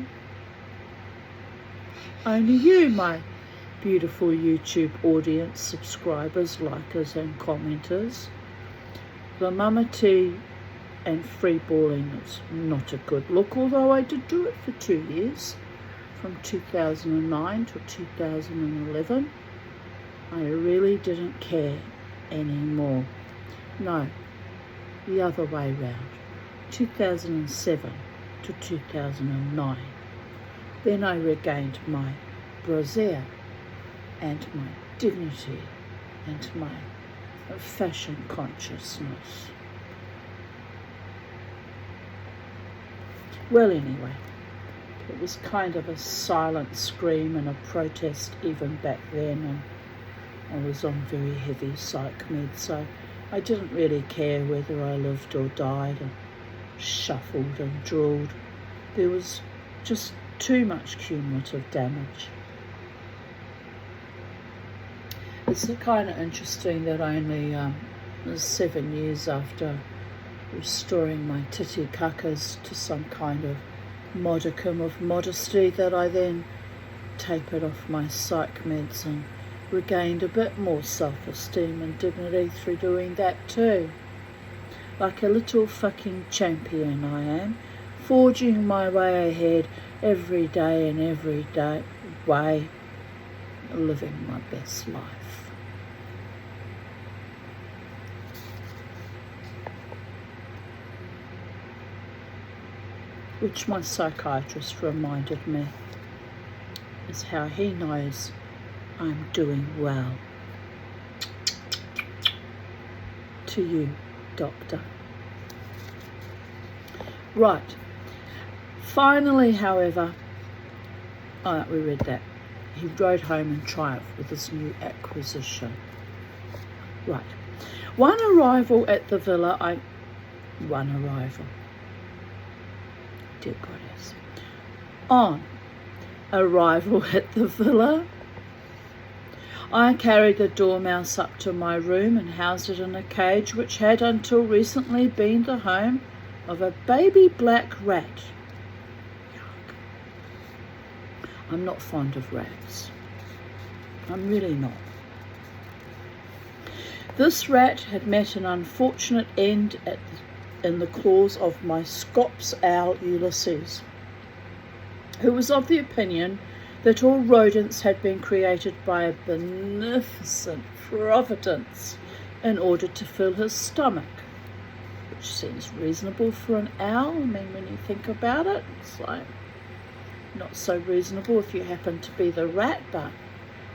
Only you, my beautiful YouTube audience, subscribers, likers and commenters. The mama tea and free balling is not a good look, although I did do it for 2 years, from 2009 to 2011. I really didn't care anymore. No, the other way round, 2007 to 2009. Then I regained my brassiere and my dignity and my fashion consciousness. Well, anyway, it was kind of a silent scream and a protest even back then, and I was on very heavy psych meds, so I didn't really care whether I lived or died, and shuffled and drooled. There was just too much cumulative damage. It's kind of interesting that only 7 years after restoring my titty cuckers to some kind of modicum of modesty that I then tapered off my psych meds and regained a bit more self-esteem and dignity through doing that too. Like a little fucking champion I am, forging my way ahead every day and every day way, living my best life. Which my psychiatrist reminded me is how he knows I'm doing well. To you, doctor. Right. Finally, however, we read that. He rode home in triumph with his new acquisition. Right. One arrival at the villa, dear goddess. On arrival at the villa, I carried the dormouse up to my room and housed it in a cage which had until recently been the home of a baby black rat. Yuck. I'm not fond of rats. I'm really not. This rat had met an unfortunate end in the claws of my Scops owl Ulysses, who was of the opinion that all rodents had been created by a beneficent providence in order to fill his stomach, which seems reasonable for an owl. I mean, when you think about it, it's like not so reasonable if you happen to be the rat, but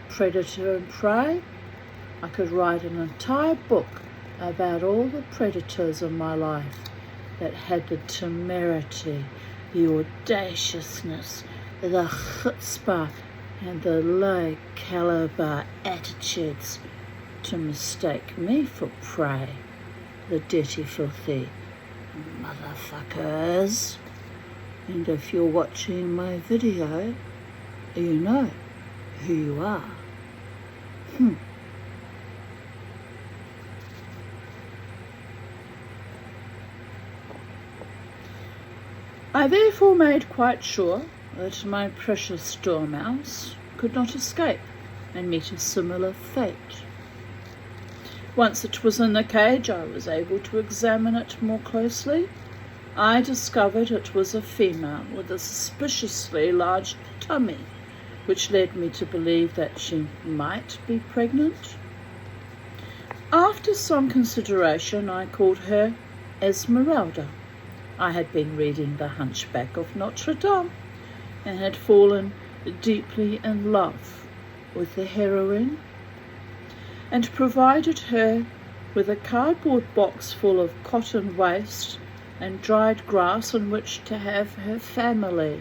predator and prey. I could write an entire book about all the predators in my life that had the temerity, the audaciousness, the chutzpah, and the low caliber attitudes to mistake me for prey. The dirty, filthy motherfuckers. And if you're watching my video, you know who you are. I therefore made quite sure that my precious dormouse could not escape and meet a similar fate. Once it was in the cage, I was able to examine it more closely. I discovered it was a female with a suspiciously large tummy which led me to believe that she might be pregnant. After some consideration, I called her Esmeralda. I had been reading The Hunchback of Notre Dame and had fallen deeply in love with the heroine, and provided her with a cardboard box full of cotton waste and dried grass on which to have her family.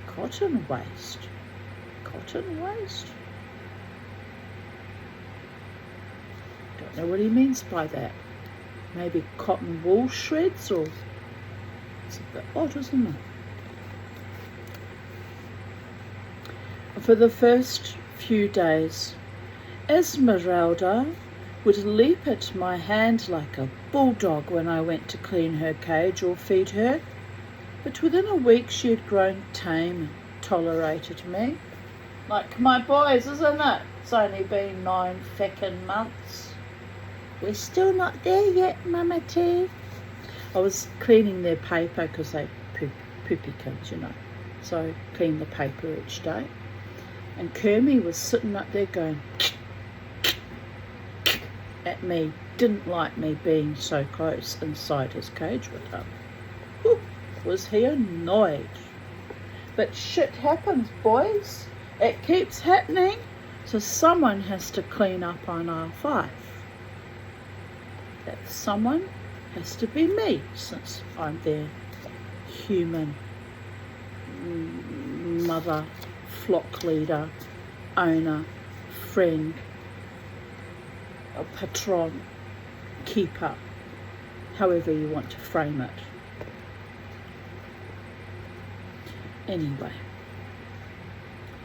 Cotton waste? Cotton waste? Don't know what he means by that. Maybe cotton wool shreds, or it's a bit odd, isn't it? For the first few days, Esmeralda would leap at my hand like a bulldog when I went to clean her cage or feed her, but within a week she had grown tame and tolerated me. Like my boys, isn't it? It's only been 9 feckin' months. We're still not there yet, Mama T. I was cleaning their paper because they poopy kids, you know. So I cleaned the paper each day. And Kermie was sitting up there going at me, didn't like me being so close inside his cage with him. Whew, was he annoyed. But shit happens, boys. It keeps happening, so someone has to clean up on aisle 5. That someone has to be me, since I'm their human mother, flock leader, owner, friend, a patron, keeper, however you want to frame it. Anyway,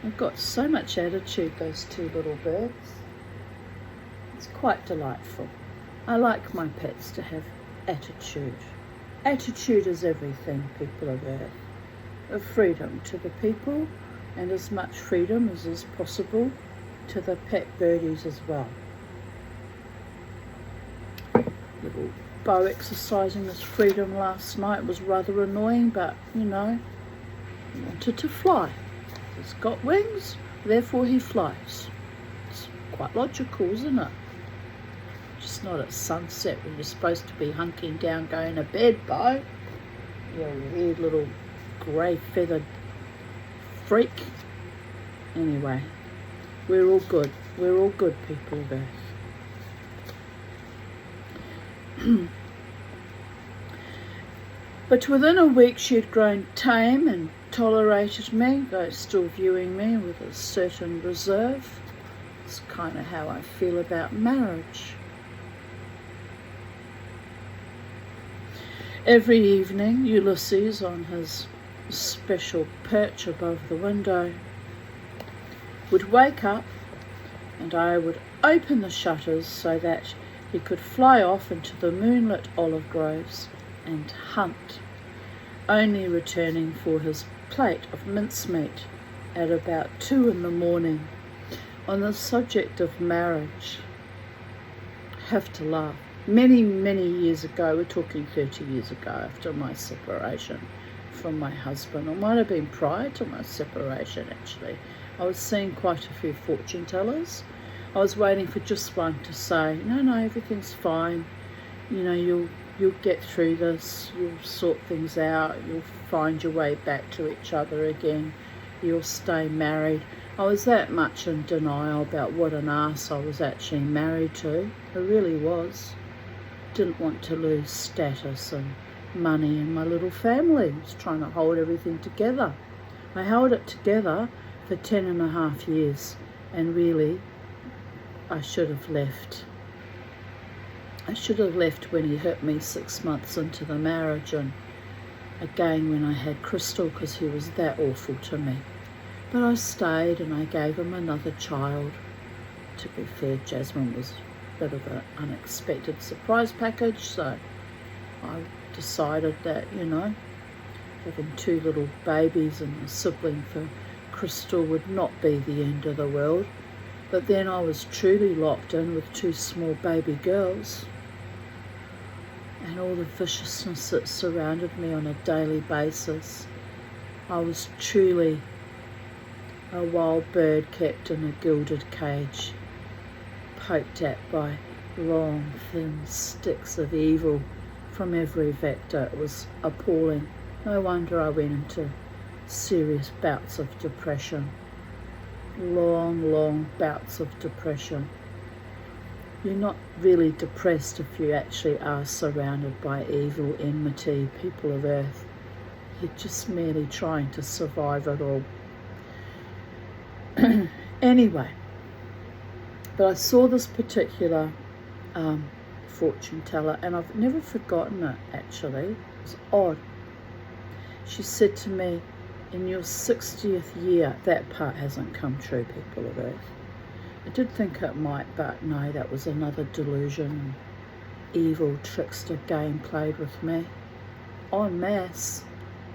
I've got so much attitude, those 2 little birds. It's quite delightful. I like my pets to have attitude. Attitude is everything, people of Earth. Of freedom to the people, and as much freedom as is possible to the pet birdies as well. Little Bo exercising his freedom last night was rather annoying, but you know, he wanted to fly. He's got wings, therefore he flies. It's quite logical, isn't it? Just not at sunset when you're supposed to be hunking down going to bed, Bo. You weird little grey feathered freak. Anyway, we're all good. We're all good, people of Earth. But within a week she had grown tame and tolerated me, though still viewing me with a certain reserve. It's kind of how I feel about marriage. Every evening, Ulysses, on his special perch above the window, would wake up and I would open the shutters so that he could fly off into the moonlit olive groves and hunt, only returning for his plate of mincemeat at about 2 in the morning. On the subject of marriage, I have to laugh. Many, many years ago, we're talking 30 years ago, after my separation from my husband, or might have been prior to my separation actually, I was seeing quite a few fortune tellers. I was waiting for just one to say, no, everything's fine. You know, you'll get through this. You'll sort things out. You'll find your way back to each other again. You'll stay married. I was that much in denial about what an ass I was actually married to. I really was. Didn't want to lose status and money and my little family. I was trying to hold everything together. I held it together for 10.5 years, and really I should have left. I should have left when he hurt me 6 months into the marriage, and again when I had Crystal, because he was that awful to me. But I stayed and I gave him another child. To be fair, Jasmine was a bit of an unexpected surprise package, so I decided that, you know, having 2 little babies and a sibling for Crystal would not be the end of the world. But then I was truly locked in with 2 small baby girls, and all the viciousness that surrounded me on a daily basis. I was truly a wild bird kept in a gilded cage, poked at by long, thin sticks of evil from every vector. It was appalling. No wonder I went into serious bouts of depression. Long, long bouts of depression. You're not really depressed if you actually are surrounded by evil, enmity, people of earth. You're just merely trying to survive it all. Anyway, but I saw this particular fortune teller, and I've never forgotten it, actually. It's odd. She said to me, in your 60th year, that part hasn't come true, people of earth. I did think it might, but no, that was another delusion, evil trickster game played with me. En masse.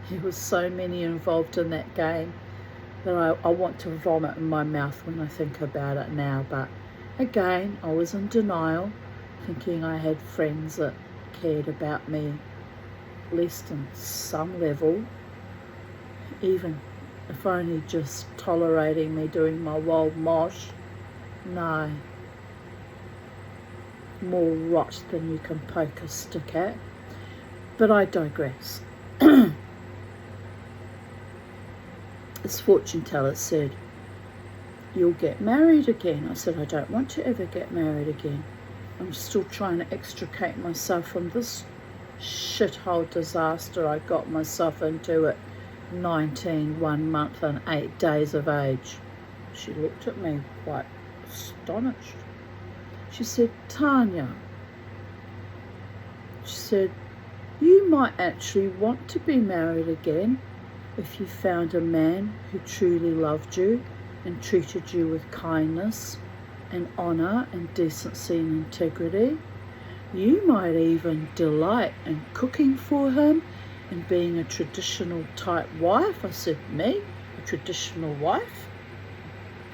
There was so many involved in that game that I want to vomit in my mouth when I think about it now. But again, I was in denial, thinking I had friends that cared about me, at least on some level, even if only just tolerating me doing my wild mosh. No. More rot than you can poke a stick at. But I digress. This fortune teller said, you'll get married again. I said, I don't want to ever get married again. I'm still trying to extricate myself from this shithole disaster I got myself into at 19, 1 month and 8 days of age. She looked at me quite astonished. She said, Tanya, she said, you might actually want to be married again if you found a man who truly loved you and treated you with kindness and honour and decency and integrity. You might even delight in cooking for him and being a traditional type wife. I said, me? A traditional wife?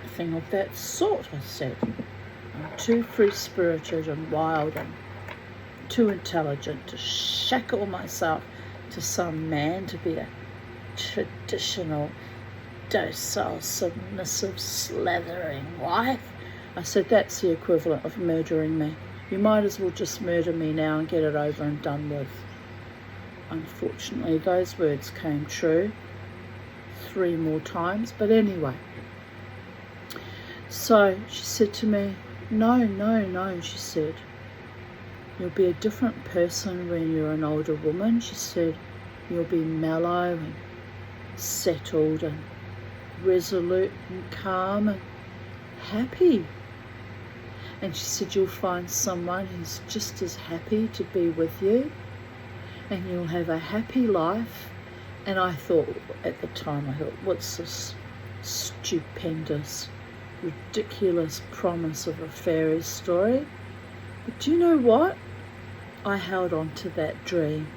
A thing of that sort, I said. I'm too free-spirited and wild and too intelligent to shackle myself to some man to be a traditional, docile, submissive, slathering wife. I said, that's the equivalent of murdering me. You might as well just murder me now and get it over and done with. Unfortunately, those words came true 3 more times, but anyway. So she said to me, no, she said, you'll be a different person when you're an older woman. She said, you'll be mellow and settled and resolute and calm and happy. And she said, you'll find someone who's just as happy to be with you, and you'll have a happy life. And I thought, at the time, what's this stupendous, ridiculous promise of a fairy story? But do you know what? I held on to that dream,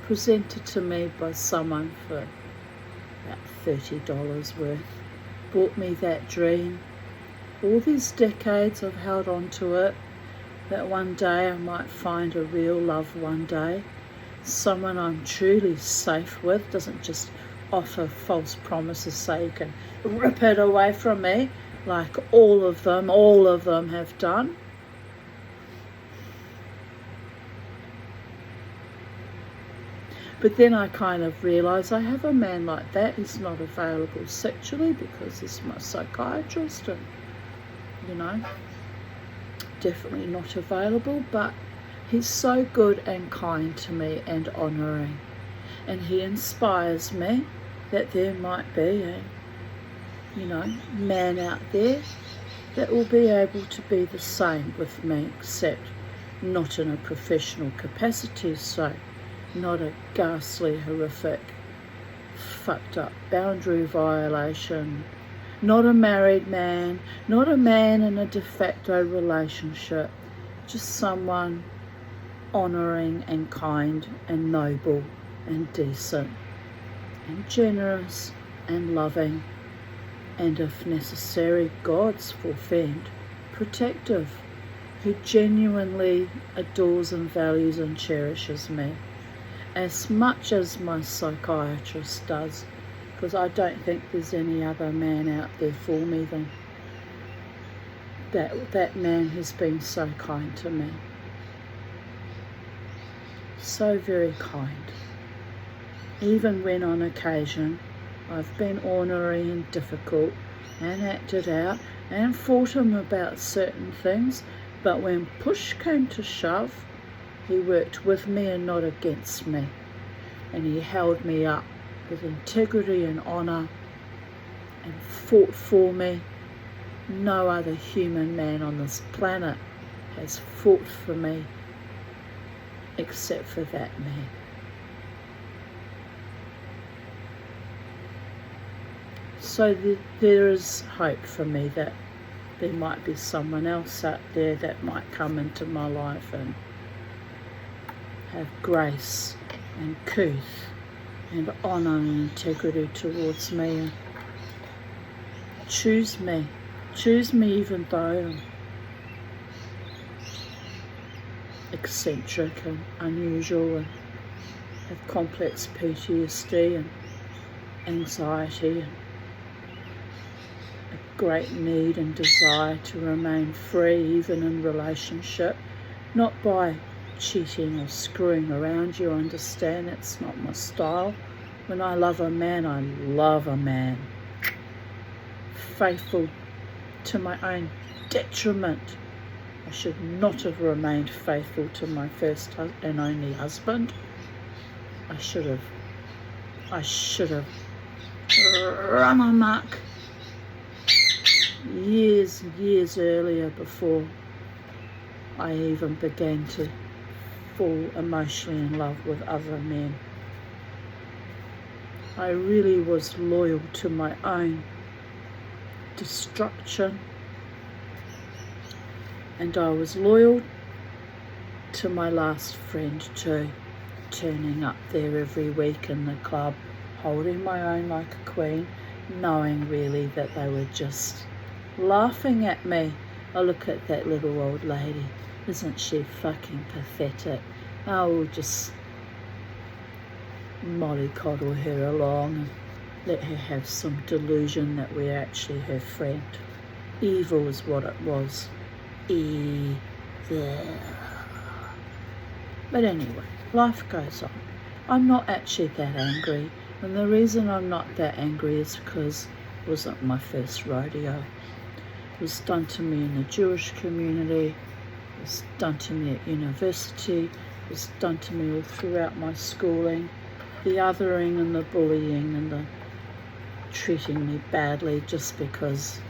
presented to me by someone for about $30 worth. Bought me that dream. All these decades I've held on to it, that one day I might find a real love one day, someone I'm truly safe with, doesn't just offer false promises so you can rip it away from me like all of them have done. But then I kind of realised I have a man like that. He's not available sexually because he's my psychiatrist, and you know, definitely not available, but he's so good and kind to me and honouring, and he inspires me that there might be a, you know, man out there that will be able to be the same with me, except not in a professional capacity, so not a ghastly, horrific, fucked up boundary violation, not a married man, not a man in a de facto relationship, just someone honouring and kind and noble and decent and generous and loving, and if necessary, God's forefend, protective, who genuinely adores and values and cherishes me as much as my psychiatrist does, because I don't think there's any other man out there for me than that man who's been so kind to me. So very kind. Even when on occasion I've been ornery and difficult and acted out and fought him about certain things, but when push came to shove, he worked with me and not against me, and he held me up with integrity and honour and fought for me. No other human man on this planet has fought for me except for that man. So there is hope for me that there might be someone else out there that might come into my life and have grace and couth and honour and integrity towards me and choose me even though I'm eccentric and unusual and have complex PTSD and anxiety and a great need and desire to remain free even in relationship, not by cheating or screwing around. You understand, it's not my style. When I love a man, I love a man. Faithful to my own detriment. I should not have remained faithful to my first and only husband. I should have run amok years earlier, before I even began to fall emotionally in love with other men. I really was loyal to my own destruction, and I was loyal to my last friend too, turning up there every week in the club, holding my own like a queen, knowing really that they were just laughing at me. Oh, look at that little old lady, isn't she fucking pathetic? Oh, we'll just mollycoddle her along and let her have some delusion that we're actually her friend. Evil is what it was. Evil. But anyway, life goes on. I'm not actually that angry, and the reason I'm not that angry is because it wasn't my first rodeo. It was done to me in the Jewish community, it was done to me at university, it was done to me all throughout my schooling. The othering and the bullying and the treating me badly just because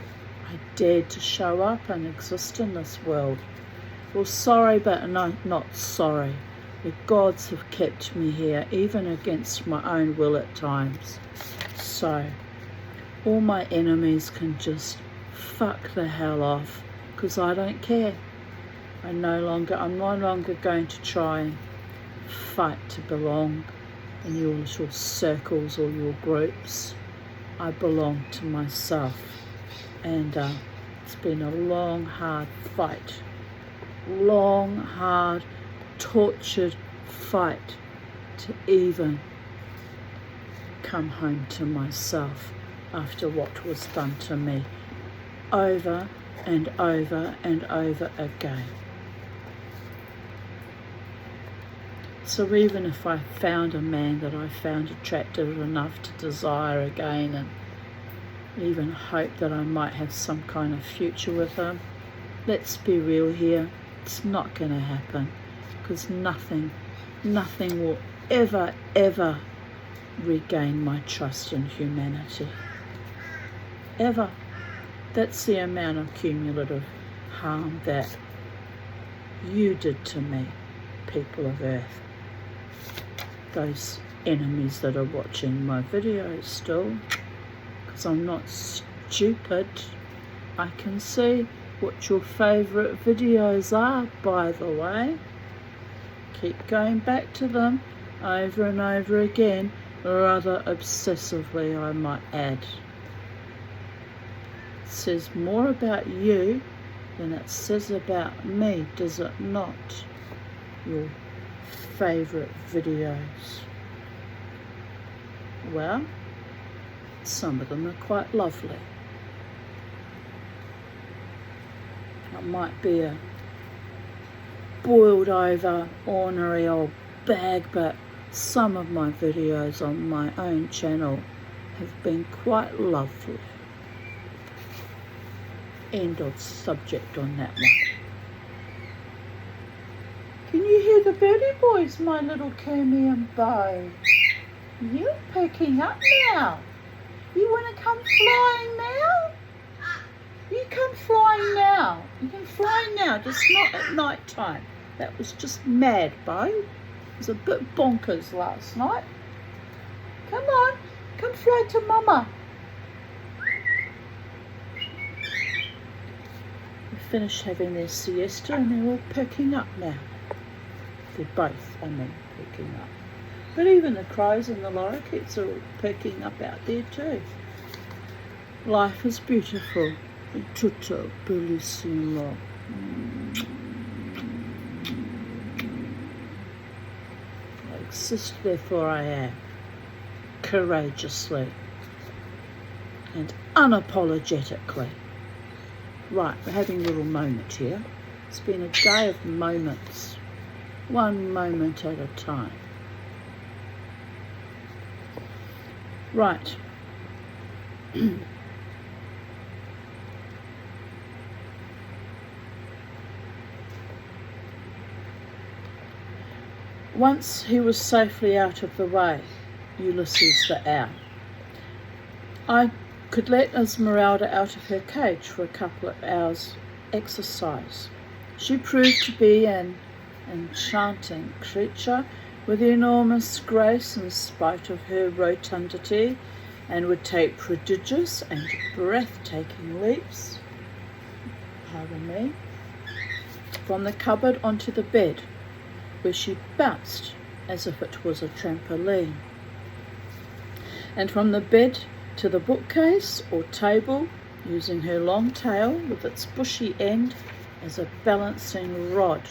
I dared to show up and exist in this world. Well, sorry, but no, not sorry. The gods have kept me here, even against my own will at times. So, all my enemies can just fuck the hell off, because I don't care. I'm no longer going to try and fight to belong in your little circles or your groups. I belong to myself, and it's been a long, hard fight. Long, hard, tortured fight to even come home to myself after what was done to me over and over and over again. So even if I found a man that I found attractive enough to desire again and even hope that I might have some kind of future with him, let's be real here, it's not going to happen, because nothing will ever regain my trust in humanity. Ever. That's the amount of cumulative harm that you did to me, people of Earth. Those enemies that are watching my videos still, because I'm not stupid. I can see what your favourite videos are, by the way. Keep going back to them over and over again, rather obsessively, I might add. It says more about you than it says about me, does it not? Your favourite videos. Well, some of them are quite lovely. It might be a boiled over, ornery old bag, but some of my videos on my own channel have been quite lovely. End of subject on that one. Can you hear the birdie boys, my little Kermie and Bo? You're picking up now. You want to come flying now? You come flying now. You can fly now, just not at night time. That was just mad, Bo. It was a bit bonkers last night. Come on, come fly to Mama. They finished having their siesta and they're all picking up now. They're both, picking up. But even the crows and the lorikeets are all picking up out there too. Life is beautiful. Tutto bellissimo. I exist, therefore I am. Courageously and unapologetically. Right, we're having a little moment here. It's been a day of moments. One moment at a time. Right. Once he was safely out of the way, Ulysses the owl, I could let Esmeralda out of her cage for a couple of hours' exercise. She proved to be an enchanting creature with enormous grace in spite of her rotundity, and would take prodigious and breathtaking leaps, from the cupboard onto the bed, where she bounced as if it was a trampoline, and from the bed to the bookcase or table, using her long tail with its bushy end as a balancing rod.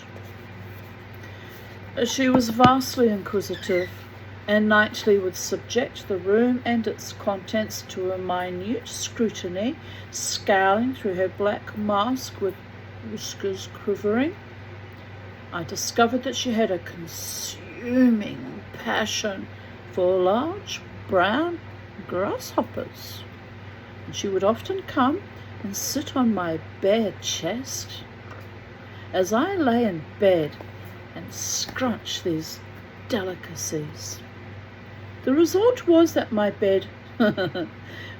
She was vastly inquisitive, and nightly would subject the room and its contents to a minute scrutiny, scowling through her black mask with whiskers quivering. I discovered that she had a consuming passion for large brown grasshoppers, and she would often come and sit on my bare chest as I lay in bed and scrunch these delicacies. The result was that my bed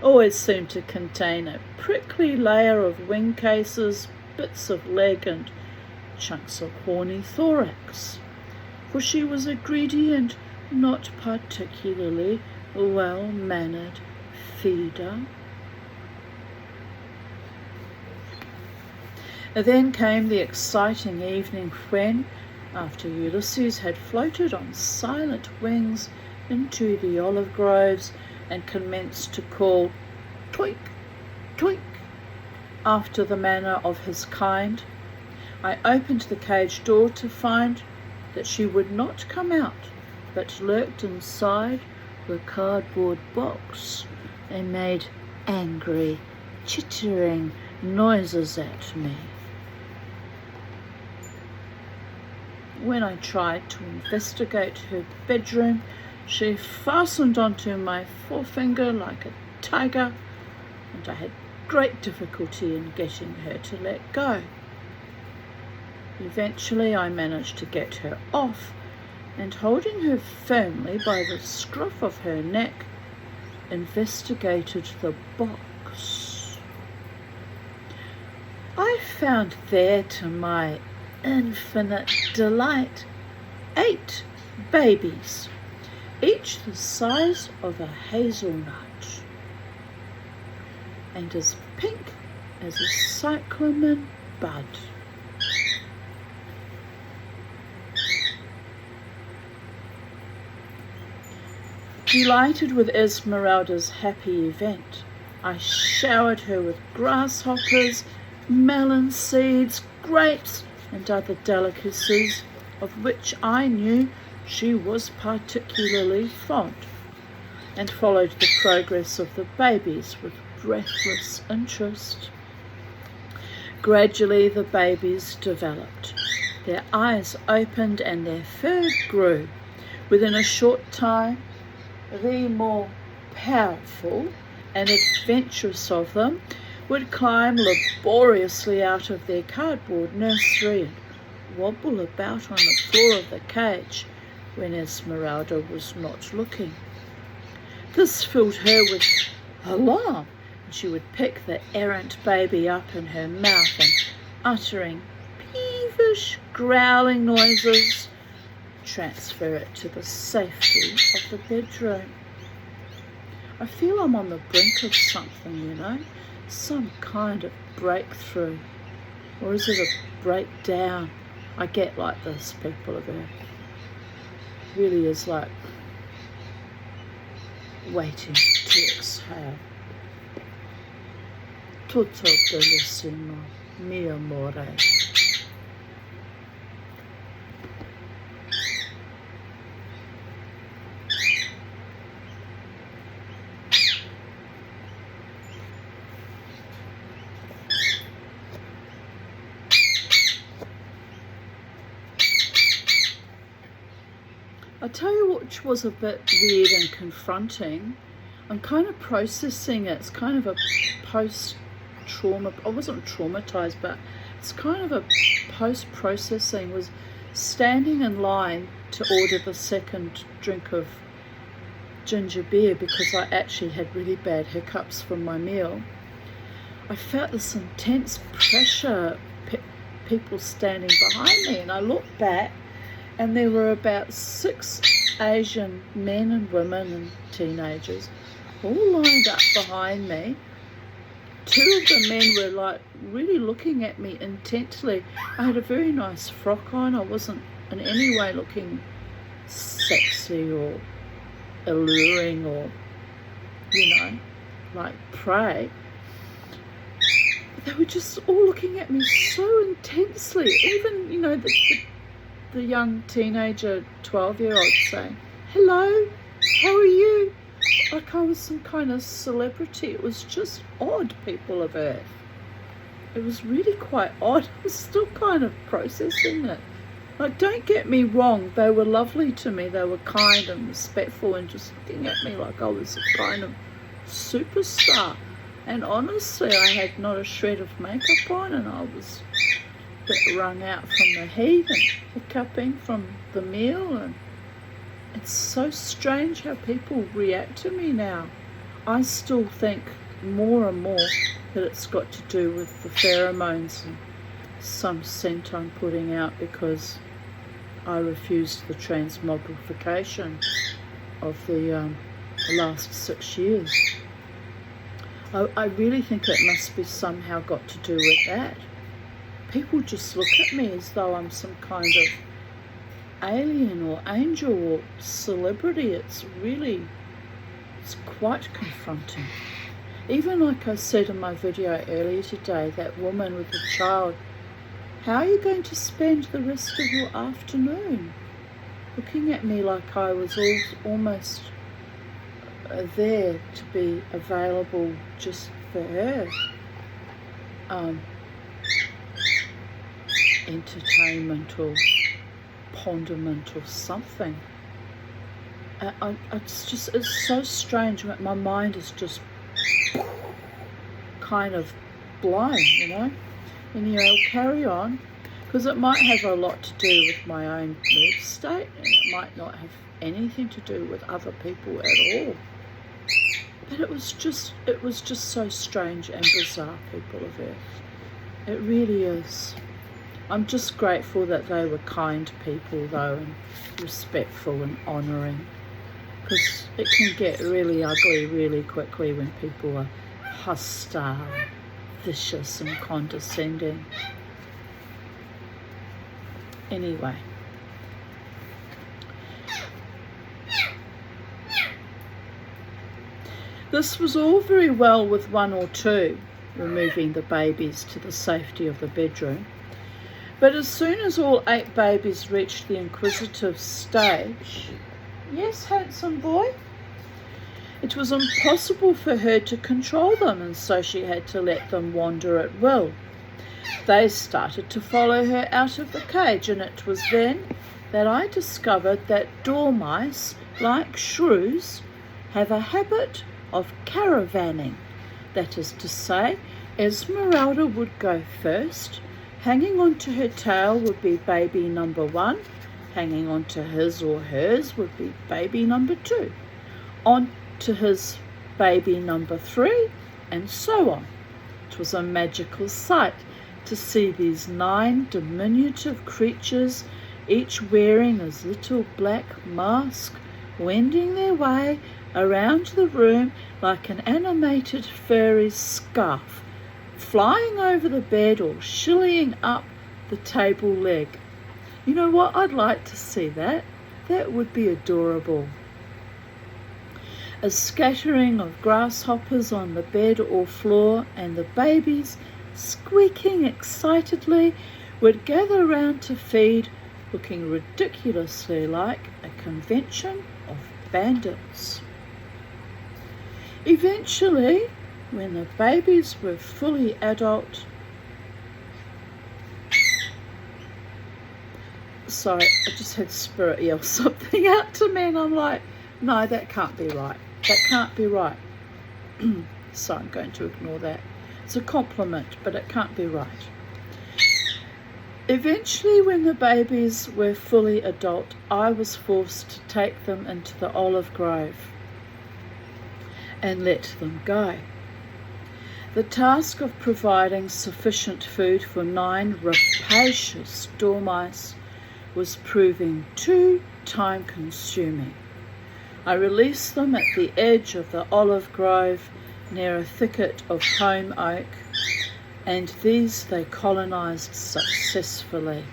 always seemed to contain a prickly layer of wing cases, bits of leg and chunks of horny thorax, for she was a greedy and not particularly well-mannered feeder. Then came the exciting evening when, after Ulysses had floated on silent wings into the olive groves and commenced to call "Toik, toik," after the manner of his kind, I opened the cage door to find that she would not come out, but lurked inside the cardboard box and made angry, chittering noises at me. When I tried to investigate her bedroom, she fastened onto my forefinger like a tiger, and I had great difficulty in getting her to let go. Eventually I managed to get her off, and holding her firmly by the scruff of her neck, investigated the box. I found there, to my infinite delight, 8 babies, each the size of a hazelnut, and as pink as a cyclamen bud. Delighted with Esmeralda's happy event, I showered her with grasshoppers, melon seeds, grapes, and other delicacies of which I knew she was particularly fond. and followed the progress of the babies with breathless interest. Gradually the babies developed. Their eyes opened and their fur grew. Within a short time, the more powerful and adventurous of them would climb laboriously out of their cardboard nursery and wobble about on the floor of the cage when Esmeralda was not looking. This filled her with alarm, and she would pick the errant baby up in her mouth and, uttering peevish growling noises, transfer it to the safety of the bedroom. I feel I'm on the brink of something, some kind of breakthrough. Or is it a breakdown? I get like this, people of Earth. It really is like waiting to exhale. Tutto bellissimo, mio amore. I tell you which was a bit weird and confronting. I'm kind of processing it. It's kind of a post-trauma. I wasn't traumatized, but it's kind of a post-processing. Was standing in line to order the second drink of ginger beer because I actually had really bad hiccups from my meal. I felt this intense pressure, people standing behind me, and I looked back, and there were about 6 Asian men and women and teenagers all lined up behind me. 2 of the men were like really looking at me intently. I had a very nice frock on. I wasn't in any way looking sexy or alluring or, like prey. They were just all looking at me so intensely. Even, the young teenager 12-year-old saying, "Hello, how are you?" Like I was some kind of celebrity. It was just odd, people of Earth. It was really quite odd. I was still kind of processing it. Like, don't get me wrong, they were lovely to me. They were kind and respectful and just looking at me like I was a kind of superstar. And honestly, I had not a shred of makeup on, and I was a bit wrung out from the heat and hiccuping from the meal. And it's so strange how people react to me now. I still think more and more that it's got to do with the pheromones and some scent I'm putting out because I refused the transmogrification of the last 6 years. I really think it must be somehow got to do with that. People just look at me as though I'm some kind of alien or angel or celebrity. It's quite confronting. Even like I said in my video earlier today, that woman with the child, how are you going to spend the rest of your afternoon? Looking at me like I was almost there to be available just for her. Entertainment or ponderment or something. It's so strange. My mind is just kind of blown, and I'll carry on because it might have a lot to do with my own mood state, and it might not have anything to do with other people at all. But it was just so strange and bizarre, people of Earth. It really is. I'm just grateful that they were kind people, though, and respectful and honouring, because it can get really ugly really quickly when people are hostile, vicious and condescending. Anyway. This was all very well with 1 or 2 removing the babies to the safety of the bedroom. But as soon as all 8 babies reached the inquisitive stage, yes, handsome boy, It was impossible for her to control them, and so she had to let them wander at will. They started to follow her out of the cage, and it was then that I discovered that dormice, like shrews, have a habit of caravanning. That is to say, Esmeralda would go first. Hanging onto her tail would be baby number 1. Hanging onto his or hers would be baby number 2. On to his baby number 3, and so on. It was a magical sight to see these 9 diminutive creatures, each wearing his little black mask, wending their way around the room like an animated furry scarf, flying over the bed or shillying up the table leg. You know what? I'd like to see that. That would be adorable. A scattering of grasshoppers on the bed or floor, and the babies, squeaking excitedly, would gather round to feed, looking ridiculously like a convention of bandits. Eventually, when the babies were fully adult, sorry, I just had Spirit yell something out to me, and I'm like, no, that can't be right. That can't be right. So I'm going to ignore that. It's a compliment, but it can't be right. Eventually, when the babies were fully adult, I was forced to take them into the olive grove and let them go. The task of providing sufficient food for 9 rapacious dormice was proving too time-consuming. I released them at the edge of the olive grove near a thicket of holm oak, and these they colonized successfully.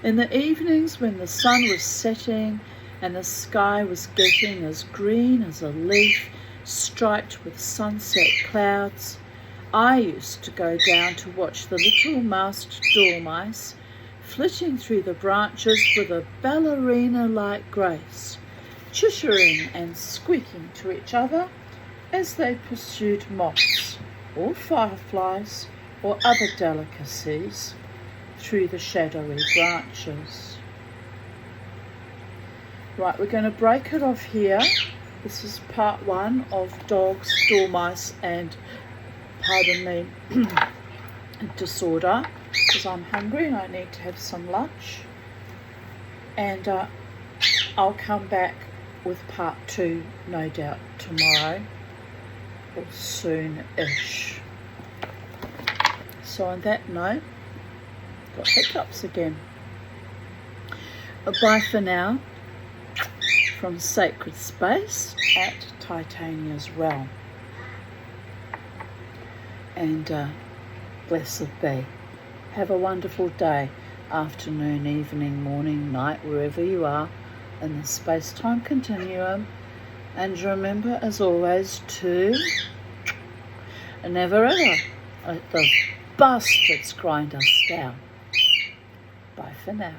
In the evenings, when the sun was setting and the sky was getting as green as a leaf striped with sunset clouds, I used to go down to watch the little masked dormice flitting through the branches with a ballerina-like grace, chittering and squeaking to each other as they pursued moths or fireflies or other delicacies through the shadowy branches. Right, we're going to break it off here. This is part 1 of dogs, dormice and, pardon me, disorder, because I'm hungry and I need to have some lunch. And I'll come back with part 2, no doubt, tomorrow or soon-ish. So on that note, got hiccups again. Bye for now from Sacred Space at Titania's Realm. And blessed be. Have a wonderful day, afternoon, evening, morning, night, wherever you are in the space-time continuum. And remember, as always, to never ever let the bastards grind us down. Bye for now.